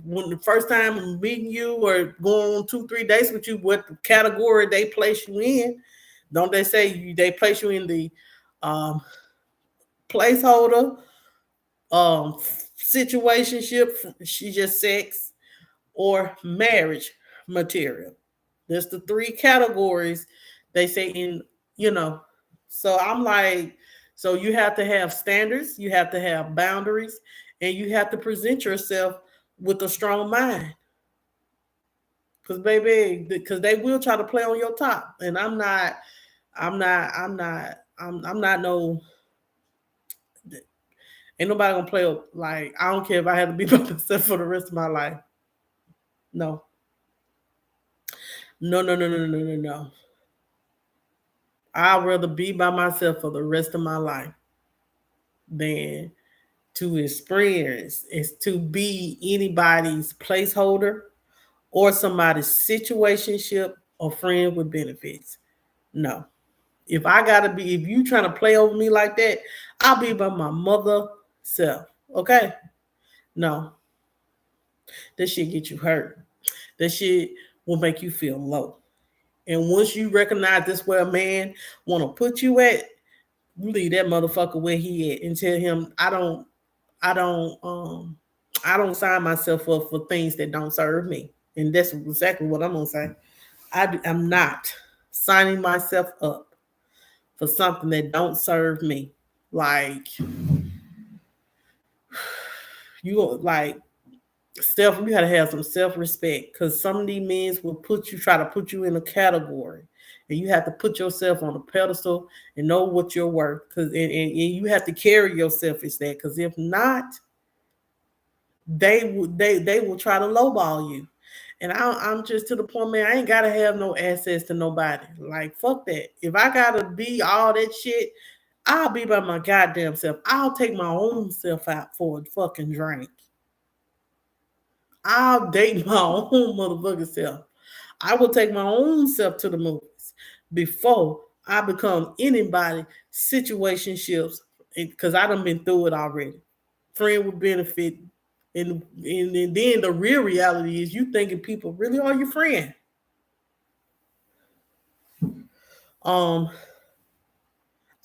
when the first time meeting you or going on 2 3 dates with you, what category they place you in. Don't they say they place you in the um placeholder, um situationship, she just sex, or marriage material. There's the three categories they say in, you know. So I'm like, so you have to have standards, you have to have boundaries, and you have to present yourself with a strong mind. Cause baby, because they will try to play on your top, and I'm not no. Ain't nobody gonna play like, I don't care if I had to be by myself for the rest of my life. No, no, no, no, no, no, no, no. I'd rather be by myself for the rest of my life than to experience is to be anybody's placeholder or somebody's situationship or friend with benefits. No. If I gotta be, if you trying to play over me like that, I'll be by my mother self. Okay? No. That shit get you hurt. That shit will make you feel low. And once you recognize this where a man wanna put you at, you leave that motherfucker where he at and tell him, I don't I don't sign myself up for things that don't serve me. And that's exactly what I'm gonna say. I'm not signing myself up for something that don't serve me. Like, like self, you gotta have some self respect, because some of these men will try to put you in a category, and you have to put yourself on a pedestal and know what you're worth. And you have to carry yourself as that. Because if not, they will try to lowball you. And I'm just to the point, man. I ain't gotta have no access to nobody. Like, fuck that. If I gotta be all that shit, I'll be by my goddamn self. I'll take my own self out for a fucking drink. I'll date my own motherfucking self. I will take my own self to the movies before I become anybody situationships, because I done been through it already. Friend with benefit, and then the real reality is you thinking people really are your friend. Um.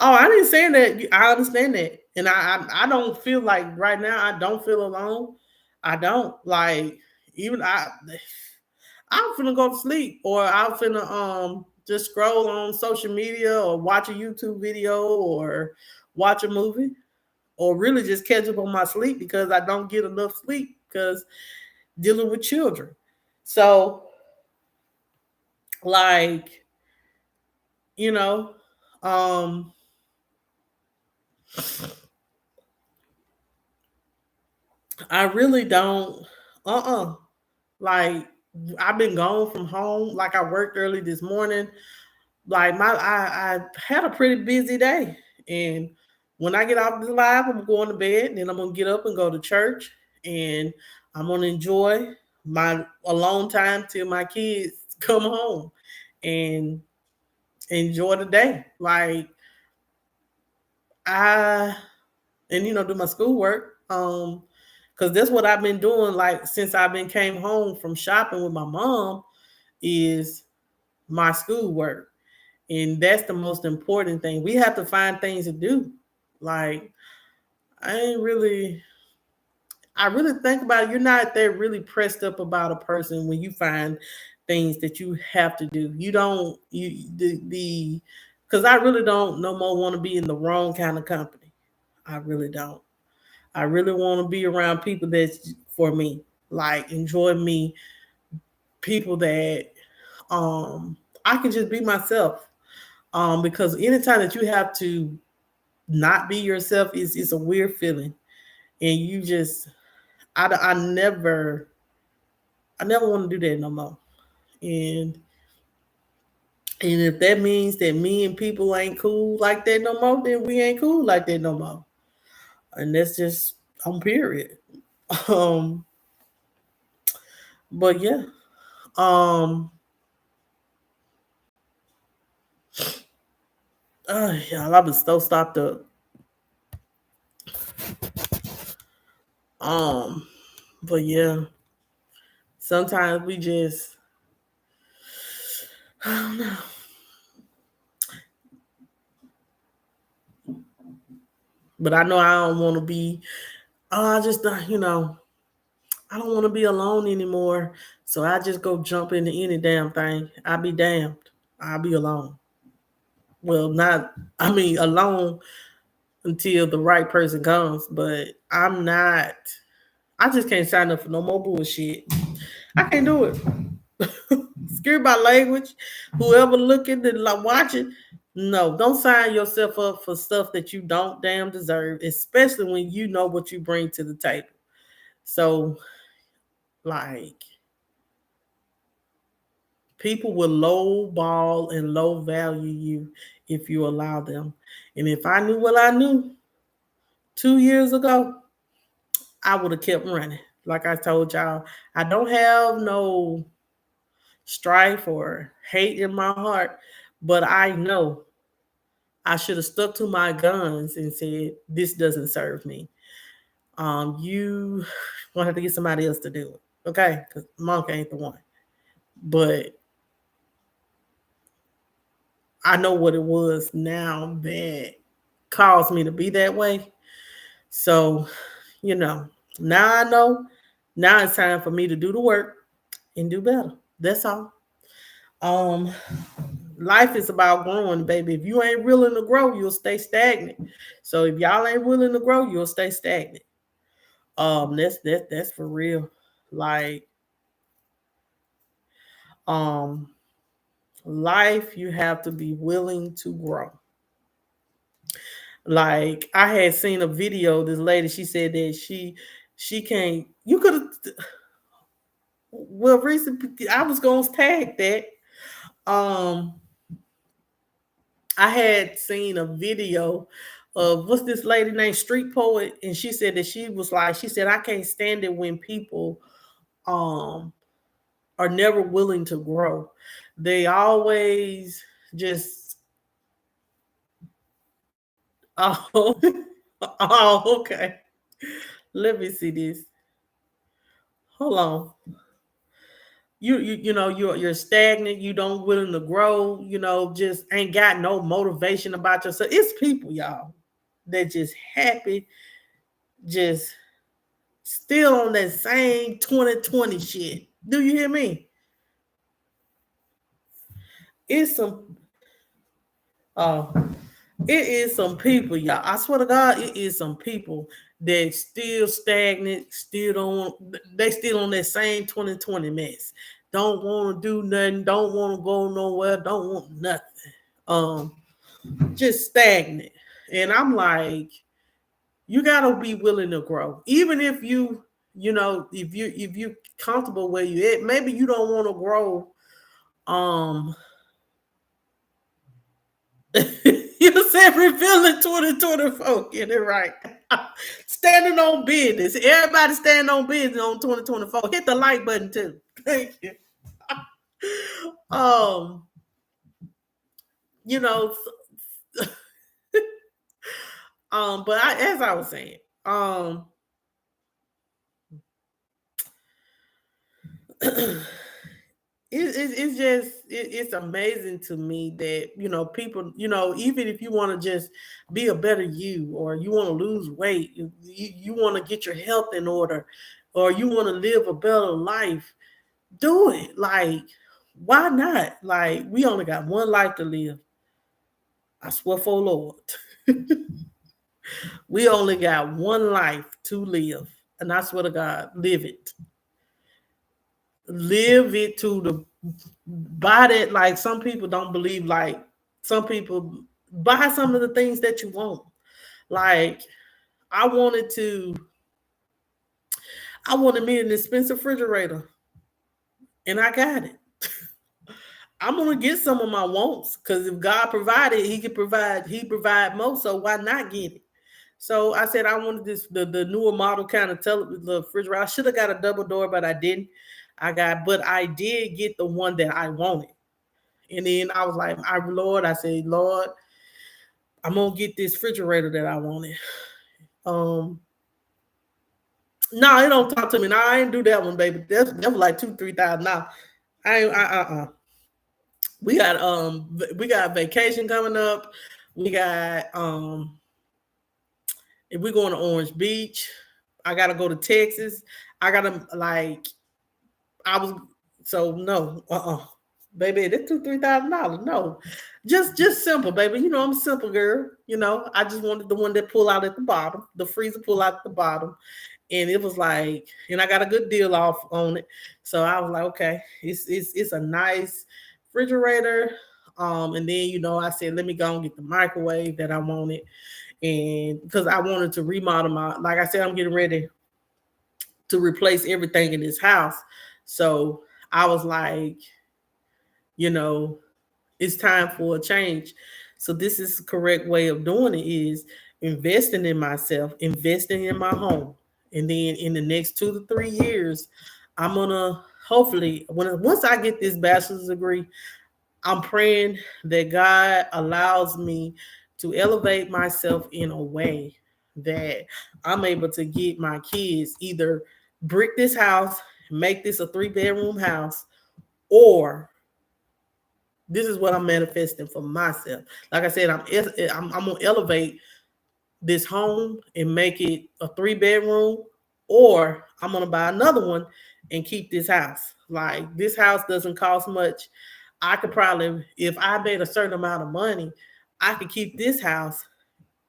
Oh, I didn't say that. I understand that, and I don't feel like right now. I don't feel alone. I don't like, even I'm finna go to sleep, or I'm finna just scroll on social media or watch a YouTube video or watch a movie, or really just catch up on my sleep because I don't get enough sleep because dealing with children. So, like, you know, um, I really don't. Like, I've been gone from home. Like, I worked early this morning. Like, I had a pretty busy day, and when I get off the live, I'm going to bed. Then I'm gonna get up and go to church, and I'm gonna enjoy my alone time till my kids come home, and enjoy the day. Like, I and do my schoolwork. Because that's what I've been doing. Like, since I've been came home from shopping with my mom, is my schoolwork. And that's the most important thing. We have to find things to do. Like, I ain't really I really think about it. You're not that really pressed up about a person when you find things that you have to do. You don't you the because I really don't no more want to be in the wrong kind of company. I really don't. I really want to be around people that's for me. Like, enjoy me, people that I can just be myself. Because anytime that you have to not be yourself, is a weird feeling, and you just I never want to do that no more. And if that means that me and people ain't cool like that no more, then we ain't cool like that no more. And that's just on period. Um, but yeah, um, y'all, I was so stopped up. Um, but yeah, sometimes we just, I don't know. But I know I don't want to be. I just, I don't want to be alone anymore. So I just go jump into any damn thing. I'll be damned. I'll be alone. Well, not. I mean, alone until the right person comes. But I'm not. I just can't sign up for no more bullshit. I can't do it. Excuse my language. Whoever looking and like watching, no, don't sign yourself up for stuff that you don't damn deserve, especially when you know what you bring to the table. So, like, people will low ball and low value you if you allow them. And if I knew what I knew 2 years ago, I would have kept running. Like I told y'all, I don't have no strife or hate in my heart, but I know I should have stuck to my guns and said, "This doesn't serve me. You gonna have to get somebody else to do it, okay? Because Monk ain't the one." But I know what it was now that caused me to be that way. So, you know, now I know. Now it's time for me to do the work and do better. That's all. Um, Life is about growing, baby. If you ain't willing to grow, you'll stay stagnant. So if y'all ain't willing to grow, you'll stay stagnant. That's for real. Like, um, life, you have to be willing to grow. Like, I had seen a video. This lady, she said that she can't. You could have. Well, recently I was gonna tag that. Um, I had seen a video of what's this lady named Street Poet, and she said that she was like, she said, I can't stand it when people um are never willing to grow. They always just oh oh okay. Let me see this. Hold on. You're stagnant, you don't willing to grow, just ain't got no motivation about yourself. It's people, y'all, that just happy, just still on that same 2020 shit. Do you hear me? It's some uh it is some people, y'all. I swear to God, it is some people that still stagnant, still don't they still on that same 2020 mess. Don't want to do nothing, don't want to go nowhere, don't want nothing. Um, just stagnant. And I'm like, you gotta be willing to grow. Even if if you comfortable where you at, maybe you don't want to grow. Um you said revealing 2024, get it right. Standing on business. Everybody stand on business on 2024. Hit the like button too. Thank you. Um, you know, but as I was saying, it's just it's amazing to me that people, even if you want to just be a better you, or you want to lose weight, you want to get your health in order, or you want to live a better life, do it. Like, why not? Like, we only got one life to live. I swear for Lord. We only got one life to live, and I swear to God, live it. Live it to the buy that. Like, some people don't believe, like, some people buy some of the things that you want. Like, I wanted to I wanted me an expensive refrigerator, and I got it. I'm gonna get some of my wants, because if God provided, He provide more. So why not get it? So I said I wanted this the newer model kind of the refrigerator. I should have got a double door, but I didn't. But I did get the one that I wanted. And then I was like, I said, Lord, I'm gonna get this refrigerator that I wanted. Um, no, it don't talk to me. No, I ain't do that one, baby. That was like $2,000-3,000. Now, I ain't. We got vacation coming up. We got if we going to Orange Beach, I gotta go to Texas. I gotta like I was so no, baby, that's $2,000-3,000. No, just simple, baby. You know I'm a simple girl. You know I just wanted the one that pull out at the bottom, the freezer pull out at the bottom, and it was like, and I got a good deal off on it. So I was like, okay, it's a nice refrigerator. And then I said, let me go and get the microwave that I wanted, and because I wanted to remodel like I said, I'm getting ready to replace everything in this house. So I was like, you know, it's time for a change. So this is the correct way of doing it is investing in myself, investing in my home. And then in the next 2 to 3 years, I'm gonna hopefully once I get this bachelor's degree, I'm praying that God allows me to elevate myself in a way that I'm able to get my kids either brick this house, make this a 3 bedroom house, or this is what I'm manifesting for myself. Like I said, I'm gonna elevate this home and make it a 3 bedroom, or I'm gonna buy another one and keep this house. Like this house doesn't cost much. I could probably, if I made a certain amount of money, I could keep this house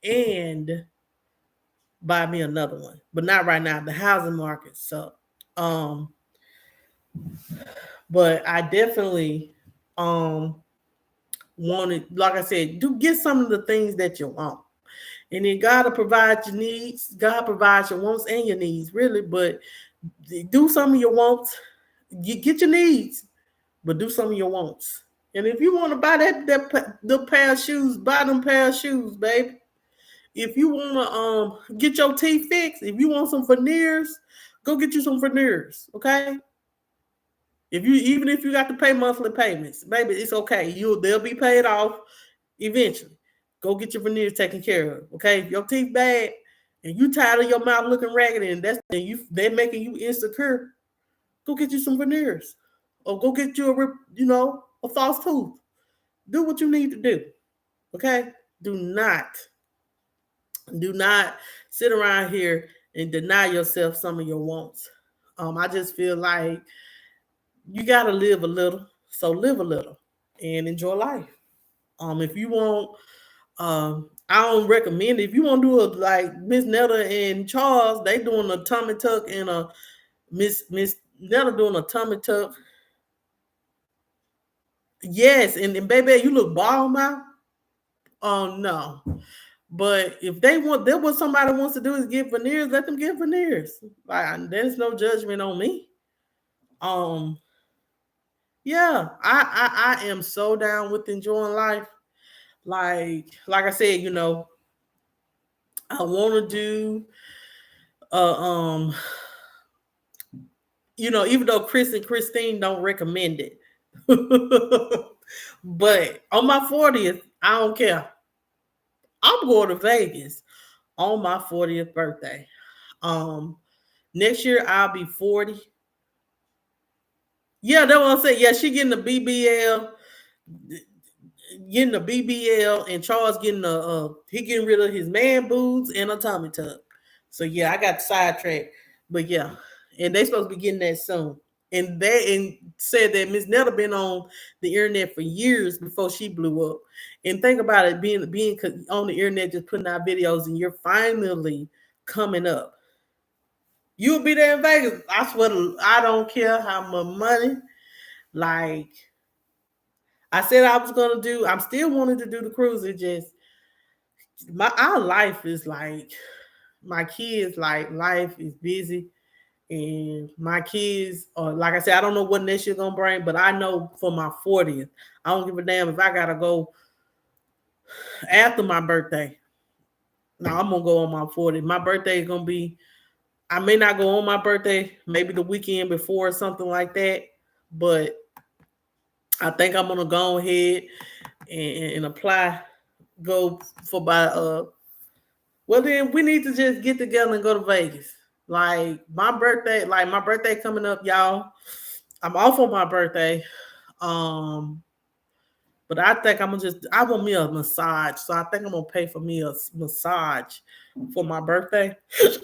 and buy me another one. But not right now. The housing market sucks. Um, but I definitely um wanted, like I said, do get some of the things that you want. And then God will provide your needs. God provides your wants and your needs, really. But do some of your wants. Get your needs, but do some of your wants. And if you want to buy the pair of shoes, buy them pair of shoes, baby. If you want to get your teeth fixed, if you want some veneers, go get you some veneers, okay? If you got to pay monthly payments, baby, it's okay. They'll be paid off eventually. Go get your veneers taken care of, okay? If your teeth bad and you tired of your mouth looking raggedy and they're making you insecure, go get you some veneers, or go get you a false tooth. Do what you need to do, okay? Do not do not sit around here and deny yourself some of your wants. I just feel like you gotta live a little, so live a little and enjoy life. If you want, I don't recommend it. If you want to do it like Miss Netta and Charles, they doing a tummy tuck and a Miss Netta doing a tummy tuck. Yes, and baby, you look bald now. Oh no. But if they want, that what somebody wants to do is get veneers, let them get veneers. Like there's no judgment on me. Um, yeah, I am so down with enjoying life. Like I said, I want to do uh um even though Chris and Christine don't recommend it. But on my 40th, I don't care. I'm going to Vegas on my 40th birthday. Um Next year I'll be 40. Yeah, that's what I'm saying. Yeah, she getting the BBL, and Charles getting he getting rid of his man boobs and a tummy tuck. So yeah, I got sidetracked, but yeah, and they supposed to be getting that soon. And said that Miss Netta been on the internet for years before she blew up. And think about it, being on the internet, just putting out videos, and you're finally coming up. You'll be there in Vegas. I swear, I don't care how much money. Like I said, I was gonna do. I'm still wanting to do the cruise. It just our life is like my kids. Like life is busy, and my kids are like I said. I don't know what next year gonna bring, but I know for my 40th, I don't give a damn if I gotta go after my birthday. No, I'm gonna go on my 40th. My birthday is gonna be. I may not go on my birthday, maybe the weekend before or something like that. But I think I'm gonna go ahead and apply. Go for by Well, then we need to just get together and go to Vegas. Like my birthday coming up, y'all. I'm off on my birthday. Um, but I think I want me a massage. So I think I'm gonna pay for me a massage for my birthday.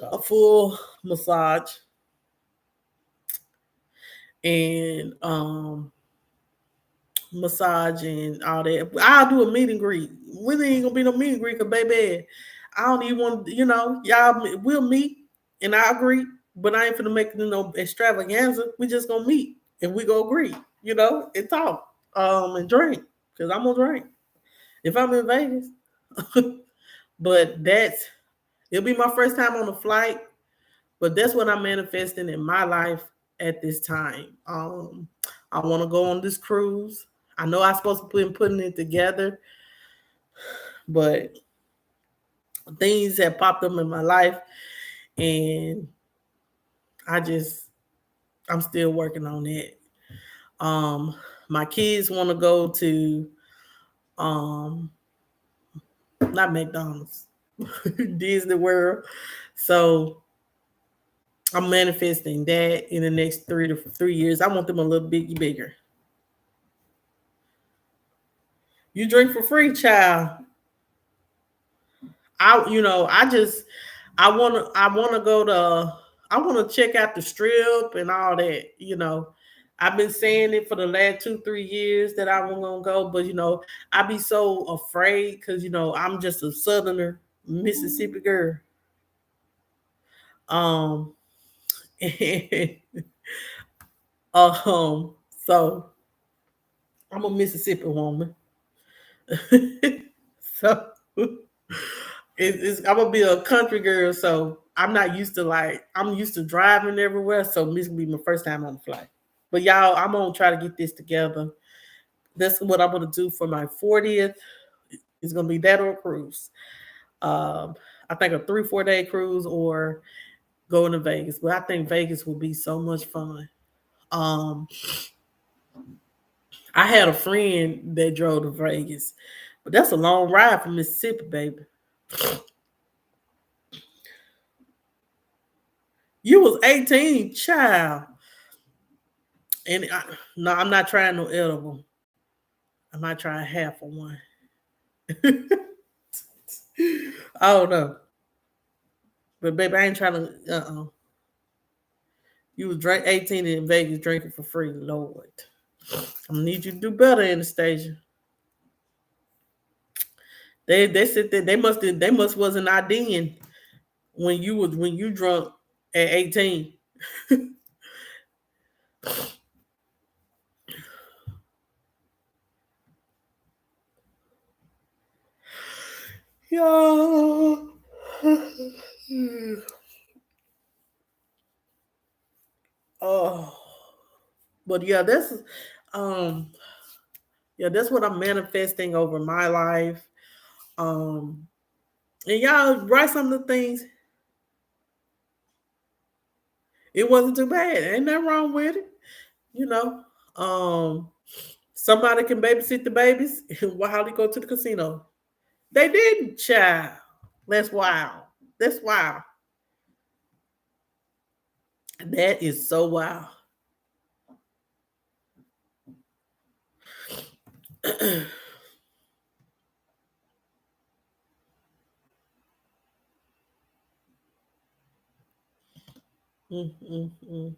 A full massage. And massage and all that. I'll do a meet and greet. We ain't gonna be no meet and greet, cause baby, I don't even want, y'all we'll meet and I agree, but I ain't finna make no extravaganza. We just gonna meet and we go agree, and talk, and drink, cause I'm gonna drink if I'm in Vegas. But it'll be my first time on a flight, but that's what I'm manifesting in my life at this time. I want to go on this cruise. I know I'm supposed to putting it together, but things have popped up in my life, and I just I'm still working on it. Um, my kids want to go to um not McDonald's, Disney World, so I'm manifesting that in the next 3 years. I want them a little bit bigger. You drink for free, child. I want to go to I want to check out the strip and all that. I've been saying it for the last 2 3 years that I was gonna go, but I be so afraid because I'm just a southerner Mississippi girl. Um, so I'm a Mississippi woman. So I'm gonna be a country girl, so I'm used to driving everywhere. So this will be my first time on the flight. But y'all, I'm gonna try to get this together. That's what I'm gonna do for my 40th. It's gonna be that or a cruise. Um, I think a 3 4 day cruise or going to Vegas. But I think Vegas will be so much fun. Um, I had a friend that drove to Vegas, but that's a long ride from Mississippi, baby. You was 18, child. No, I'm not trying no edible. I might try half of one. I don't know. But baby, I ain't trying to You was 18 in Vegas drinking for free, Lord. I'm gonna need you to do better, Anastasia. They said that they must wasn't IDing when you drunk at 18. Yo. Oh, but um that's what I'm manifesting over my life. Um, and y'all write some of the things. It wasn't too bad. Ain't nothing wrong with it. You know. Um, somebody can babysit the babies while they go to the casino. They didn't, child. That's wild. That's wild. That is so wild. Mm, mm, mm.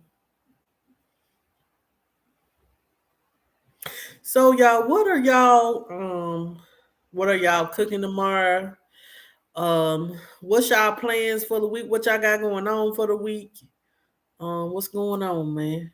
So y'all, what are y'all cooking tomorrow? What's y'all plans for the week? What y'all got going on for the week? What's going on, man?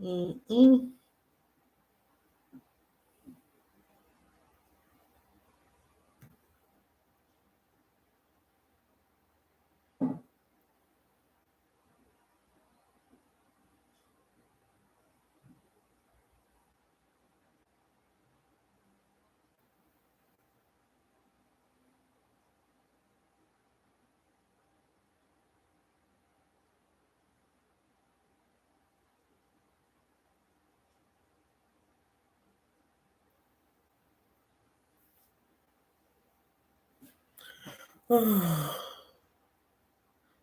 Mm-mm.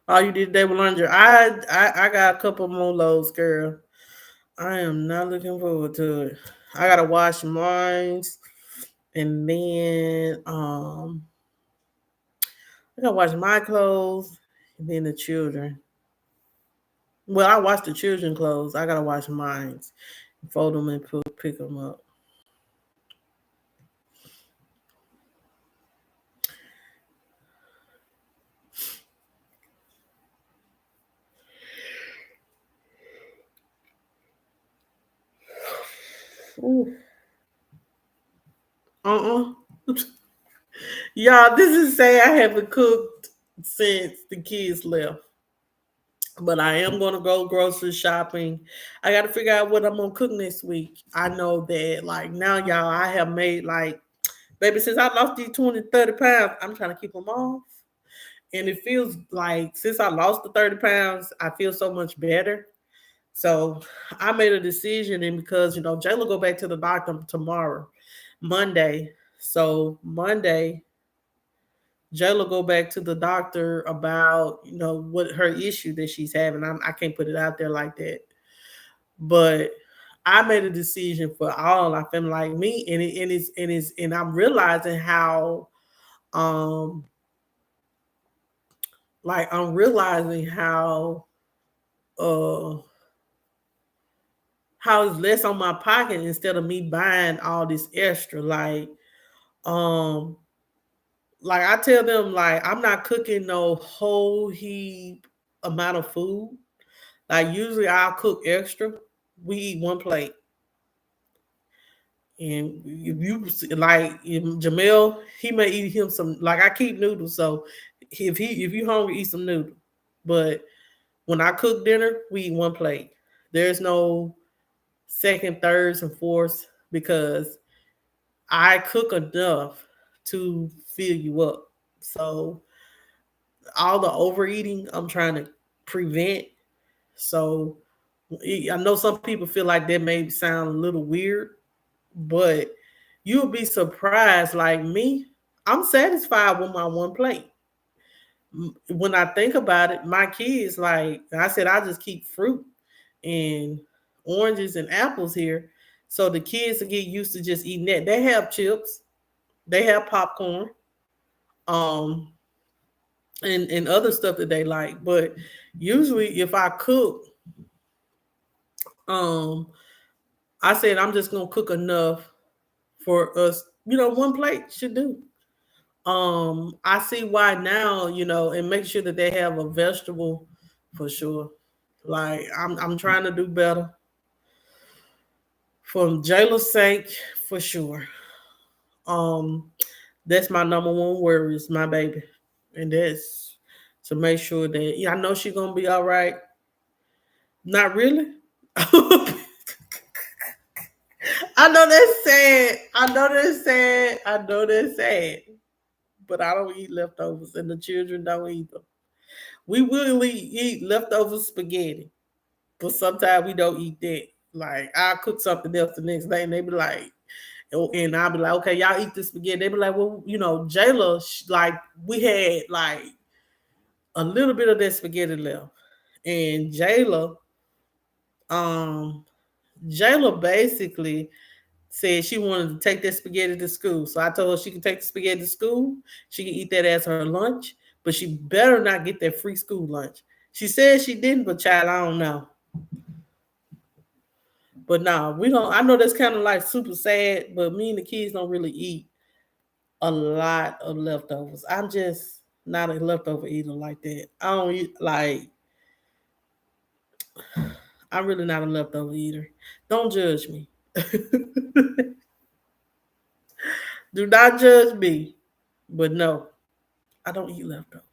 All you did today was laundry. I got a couple more loads, girl. I am not looking forward to it. I gotta wash mine, and then I gotta wash my clothes, and then the children. Well, I wash the children clothes. I gotta wash mine, fold them and pick them up. Ooh. Uh-uh. Y'all, this is say I haven't cooked since the kids left. But I am gonna go grocery shopping. I gotta figure out what I'm gonna cook next week. I know that like now, y'all, I have made like baby, since I lost these 20, 30 pounds, I'm trying to keep them off. And it feels like since I lost the 30 pounds, I feel so much better. So I made a decision, and because Jayla go back to the doctor tomorrow, Monday. So Monday, Jayla go back to the doctor about what her issue that she's having. I can't put it out there like that, but I made a decision for all I feel like me, and I'm realizing how um I'm realizing uh how it's less on my pocket instead of me buying all this extra. Um like I tell them, like, I'm not cooking no whole heap amount of food. Like usually I'll cook extra. We eat one plate. And if you like if Jamel, he may eat him some, like, I keep noodles, so if you hungry, eat some noodles. But when I cook dinner, we eat one plate. There's no second, thirds, and fourths because I cook enough to fill you up. So all the overeating I'm trying to prevent. So I know some people feel like that may sound a little weird, but you'll be surprised. Like me, I'm satisfied with my one plate. When I think about it, my kids, like I said, I just keep fruit and oranges and apples here. So the kids will get used to just eating that. They have chips, they have popcorn, um, and other stuff that they like. But usually if I cook, um, I said I'm just gonna cook enough for us, one plate should do. I see why now, and make sure that they have a vegetable for sure. Like I'm trying to do better for Jayla's sake for sure. Um, that's my number one worry is my baby, and that's to make sure that I know she's gonna be all right. Not really. I know that's sad. I know that's sad. I know that's sad. But I don't eat leftovers, and the children don't either. We will eat leftover spaghetti, but sometimes we don't eat that. Like I'll cook something else the next day, and they be like, and I'll be like, okay, y'all eat the spaghetti. They be like, well, Jayla, like we had like a little bit of that spaghetti left, and um, Jayla basically said she wanted to take that spaghetti to school. So I told her she can take the spaghetti to school. She can eat that as her lunch, but she better not get that free school lunch. She said she didn't, but child, I don't know. But nah, we don't. I know that's kind of like super sad, but me and the kids don't really eat a lot of leftovers. I'm just not a leftover eater like that. I don't eat like I'm really not a leftover eater. Don't judge me. Do not judge me. But no, I don't eat leftovers.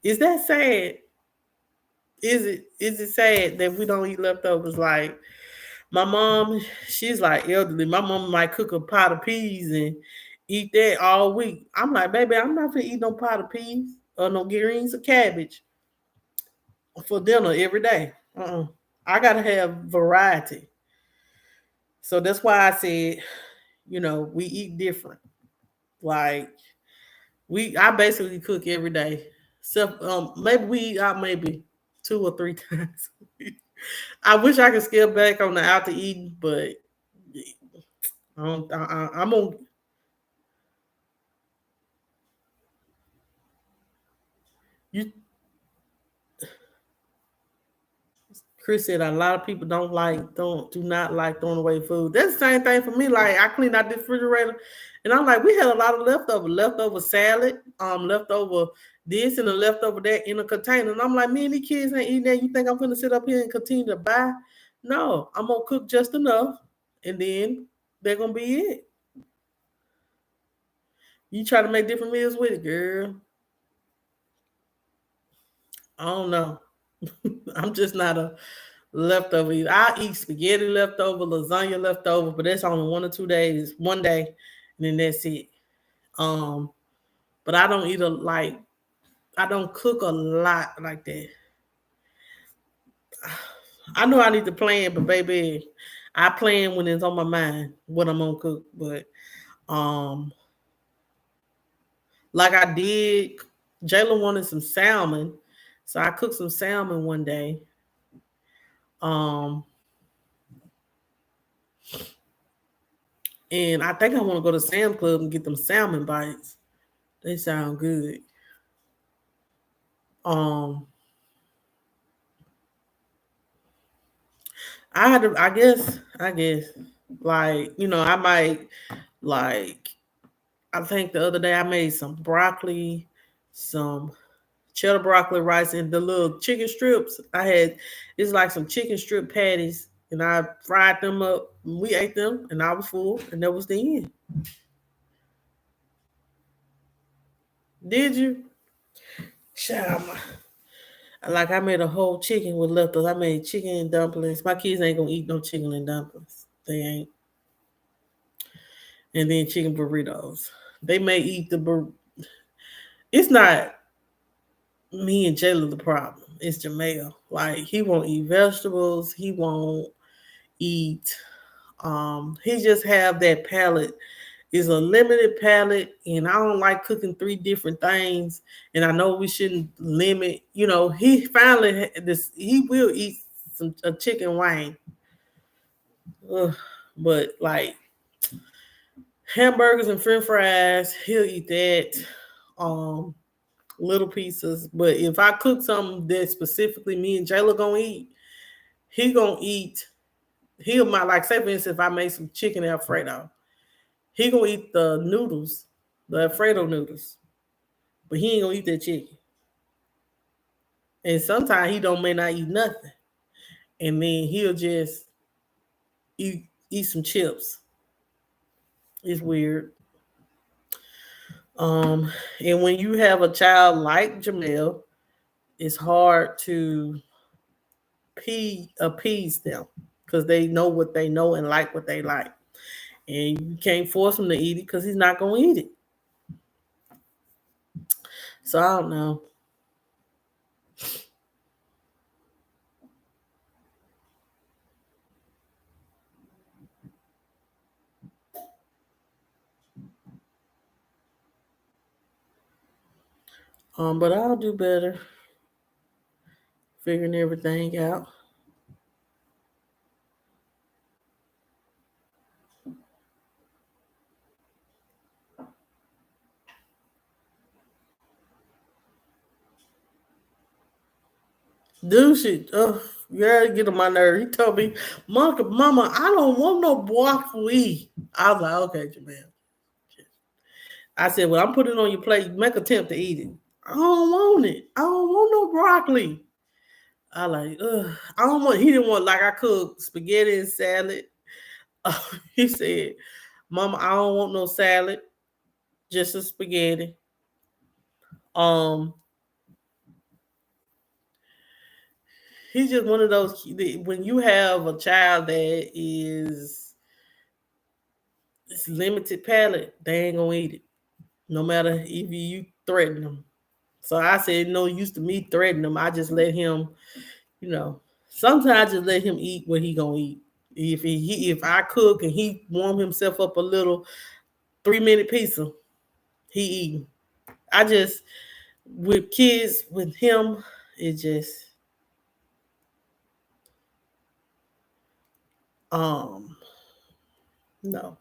Is that sad? Is it sad that we don't eat leftovers? Like my mom, she's like elderly. My mom might cook a pot of peas and eat that all week. I'm like, baby, I'm not gonna eat no pot of peas or no greens or cabbage for dinner every day. I gotta have variety. So that's why I said, we eat different. Like I basically cook every day. So maybe we eat out maybe 2 or 3 times. I wish I could scale back on the out to eating, but I'm on. You, Chris said a lot of people do not like throwing away food. That's the same thing for me. Like I cleaned out the refrigerator, and I'm like, we had a lot of leftover salad, leftover this and a leftover that in a container. And I'm like, me and the kids ain't eating that. You think I'm gonna sit up here and continue to buy? No, I'm gonna cook just enough, and then they're gonna be it. You try to make different meals with it, girl. I don't know. I'm just not a leftover eater. I eat spaghetti leftover, lasagna leftover, but that's only 1 or 2 days, one day, and then that's it. Um, but I don't eat I don't cook a lot like that. I know I need to plan, but baby, I plan when it's on my mind what I'm gonna cook. But um, like I did, Jayla wanted some salmon, so I cooked some salmon one day. Um, and I think I want to go to Sam Club and get them salmon bites. They sound good. Um, I had to, I guess, like, I might, like, I think the other day I made some broccoli, some cheddar broccoli rice, and the little chicken strips. It's like some chicken strip patties, and I fried them up. And we ate them, and I was full, and that was the end. Did you? Child, like I made a whole chicken with leftovers. I made chicken and dumplings. My kids ain't gonna eat no chicken and dumplings. They ain't. And then chicken burritos. They may eat It's not me and Jayla the problem. It's Jamel. Like he won't eat vegetables. He won't eat. He just have that palate. It's a limited palate, and I don't like cooking 3 different things. And I know we shouldn't limit. He finally this. He will eat a chicken wing, ugh, but like hamburgers and French fries, he'll eat that. Um, Little pieces. But if I cook something that specifically me and Jayla gonna eat, he gonna eat. He'll might like say for instance, if I make some chicken Alfredo, he gonna eat the noodles, the Alfredo noodles, but he ain't gonna eat that chicken. And sometimes he don't may not eat nothing, and then he'll just eat some chips. It's weird. Um, and when you have a child like Jamel, it's hard to appease them because they know what they know and like what they like. And you can't force him to eat it because he's not going to eat it. So I don't know. But I'll do better figuring everything out. Dude, shit, yeah, get on my nerve. He told me, Mama, I don't want no broccoli. I was like, okay, Jamel. I said, well, I'm putting it on your plate. Make attempt to eat it. I don't want it. I don't want no broccoli. I like, ugh. I don't want. He didn't want like I cooked spaghetti and salad. He said, "Mama, I don't want no salad, just a spaghetti." Um, he's just one of those. When you have a child that is it's limited palate, they ain't gonna eat it, no matter if you threaten them. So I said, no use to me threatening him. I just let him, you know. Sometimes I just let him eat what he gonna eat. If I cook and he warm himself up a little 3 minute pizza, he eating. I just with kids with him, it just um no.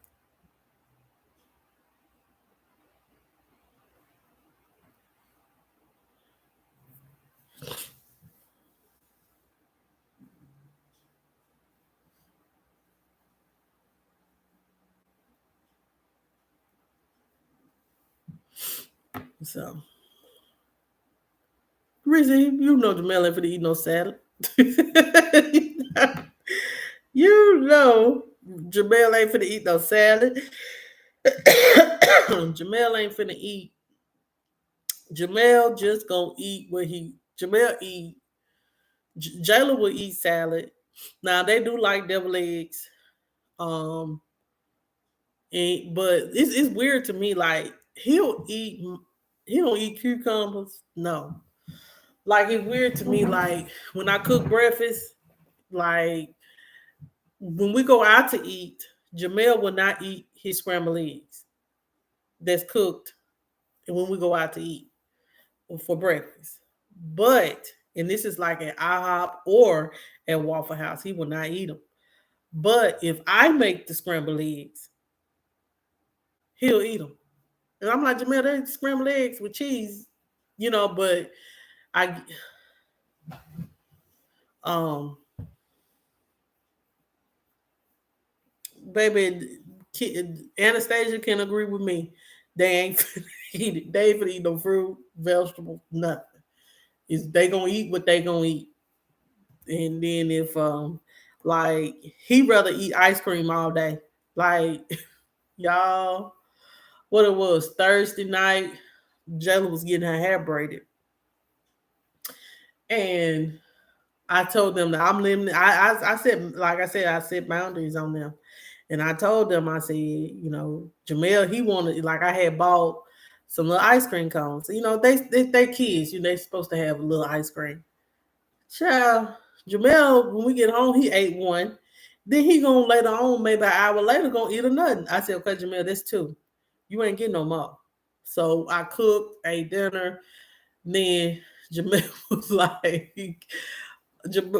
So Reese, you know Jamel ain't for to eat no salad. You know Jamel ain't finna eat no salad. Jamel ain't finna eat. Jamel just gonna eat what he Jamel eat. Jayla will eat salad. Now they do like devil eggs. Um, but it's weird to me. Like he'll eat. He don't eat cucumbers. No. Like it's weird to me. Like when I cook breakfast, like when we go out to eat, Jamel will not eat his scrambled eggs that's cooked when we go out to eat for breakfast. But and this is like at IHOP or at Waffle House, he will not eat them. But if I make the scrambled eggs, he'll eat them. And I'm like, Jamel, they scrambled eggs with cheese, But I, um, baby, Anastasia can agree with me. They ain't finna eat it. They ain't finna eat no fruit, vegetable, nothing. Is they gonna eat what they gonna eat. And then if like he rather eat ice cream all day. Like y'all, what it was Thursday night, Jayla was getting her hair braided, and I told them that I'm limiting. I said, like I said, I set boundaries on them, and I told them, I said, Jamel, he wanted, like I had bought some little ice cream cones. They kids, they supposed to have a little ice cream. Child, Jamel, when we get home, he ate one. Then he gonna later on, maybe an hour later, gonna eat another. I said, okay, Jamel, that's two. You ain't getting no more. So I cooked, ate dinner. Then Jamel was like,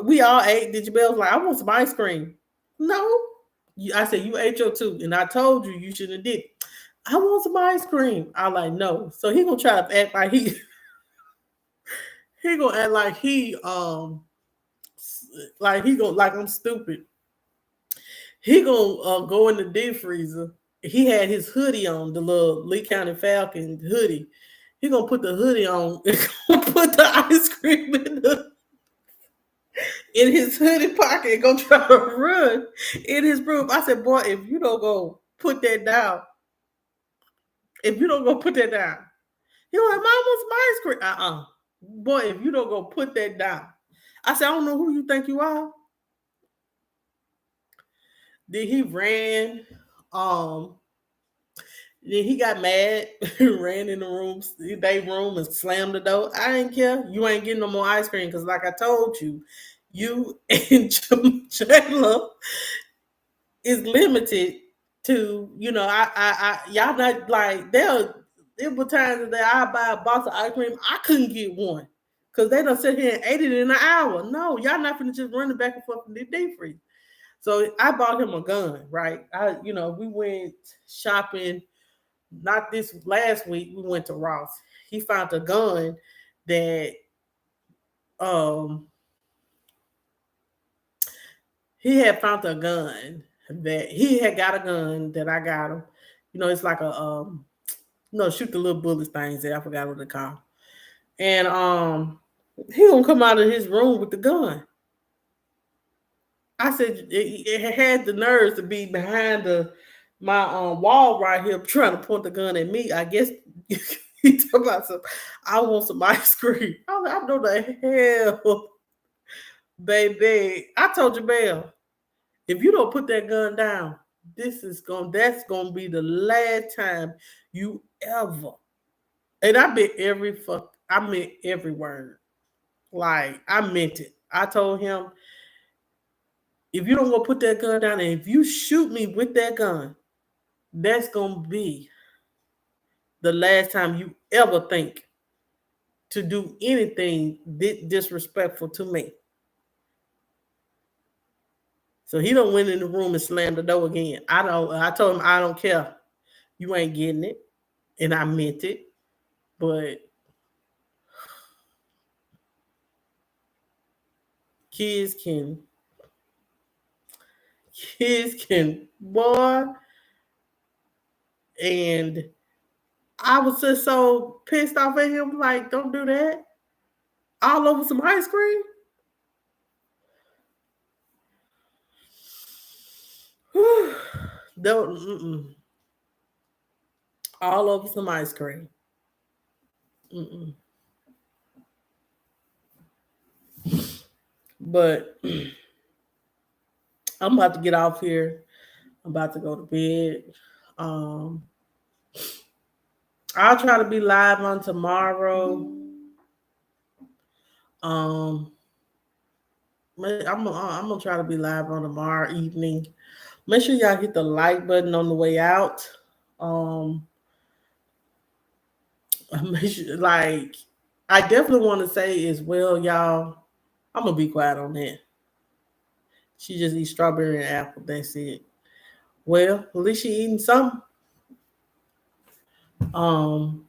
we all ate. Then Jamel was like, I want some ice cream. No. I said, you ate your two. And I told you shouldn't have did. I want some ice cream. I like, no. So he gonna try to act like he gonna act like he gonna like I'm stupid. He gonna go in the deep freezer. He had his hoodie on, the little Lee County Falcon hoodie. He gonna put the hoodie on and gonna put the ice cream in his hoodie pocket and go try to run in his room. I said, boy, if you don't go put that down, if you don't go put that down, he was like, Mom wants some ice cream. Boy, if you don't go put that down. I said, I don't know who you think you are. Then he ran. Um, then he got mad, ran in the room, they room, and slammed the door. I didn't care. You ain't getting no more ice cream because, like I told you, you and Jayla is limited to, y'all not like there were times that I buy a box of ice cream, I couldn't get one because they don't sit here and ate it in an hour. No, y'all not finna just running back and forth in the deep freeze. So I bought him a gun, right? We went shopping. Not this last week. We went to Ross. He found a gun that um he had found a gun that he had got a gun that I got him. It's like a no shoot the little bullets things that I forgot what they call. And He gonna come out of his room with the gun. I said it had the nerves to be behind the my wall right here trying to point the gun at me. I guess he talking about some. I want some ice cream. I know the hell, baby. I told you, Bell, if you don't put that gun down, that's gonna be the last time you ever. And I meant every word. Like I meant it. I told him, if you don't go put that gun down, and if you shoot me with that gun, that's gonna be the last time you ever think to do anything disrespectful to me. So he don't went in the room and slammed the door again. I told him I don't care. You ain't getting it. And I meant it. But kids can boy, and I was just so pissed off at him, like, don't do that. All over some ice cream. Don't all over some ice cream. Mm-mm. But I'm about to get off here. I'm about to go to bed. Um, I'll try to be live on tomorrow. Um, I'm gonna try to be live on tomorrow evening. Make sure y'all hit the like button on the way out. Um, make sure, like I definitely want to say as well, y'all. I'm gonna be quiet on that. She just eats strawberry and apple. That's it. Well, at least she eating something. Um,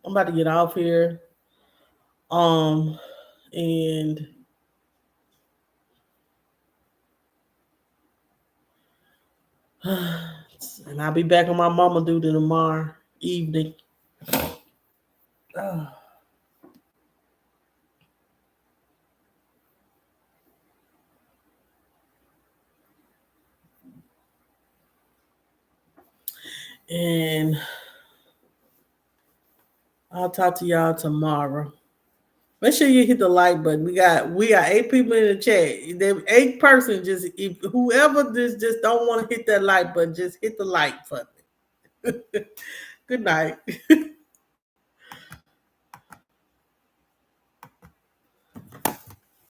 I'm about to get off here. Um, and and I'll be back on my mama duty tomorrow evening. And I'll talk to y'all tomorrow. Make sure you hit the like button. We got 8 people in the chat. There 8 person. Just if whoever just don't want to hit that like button, just hit the like button. Good night.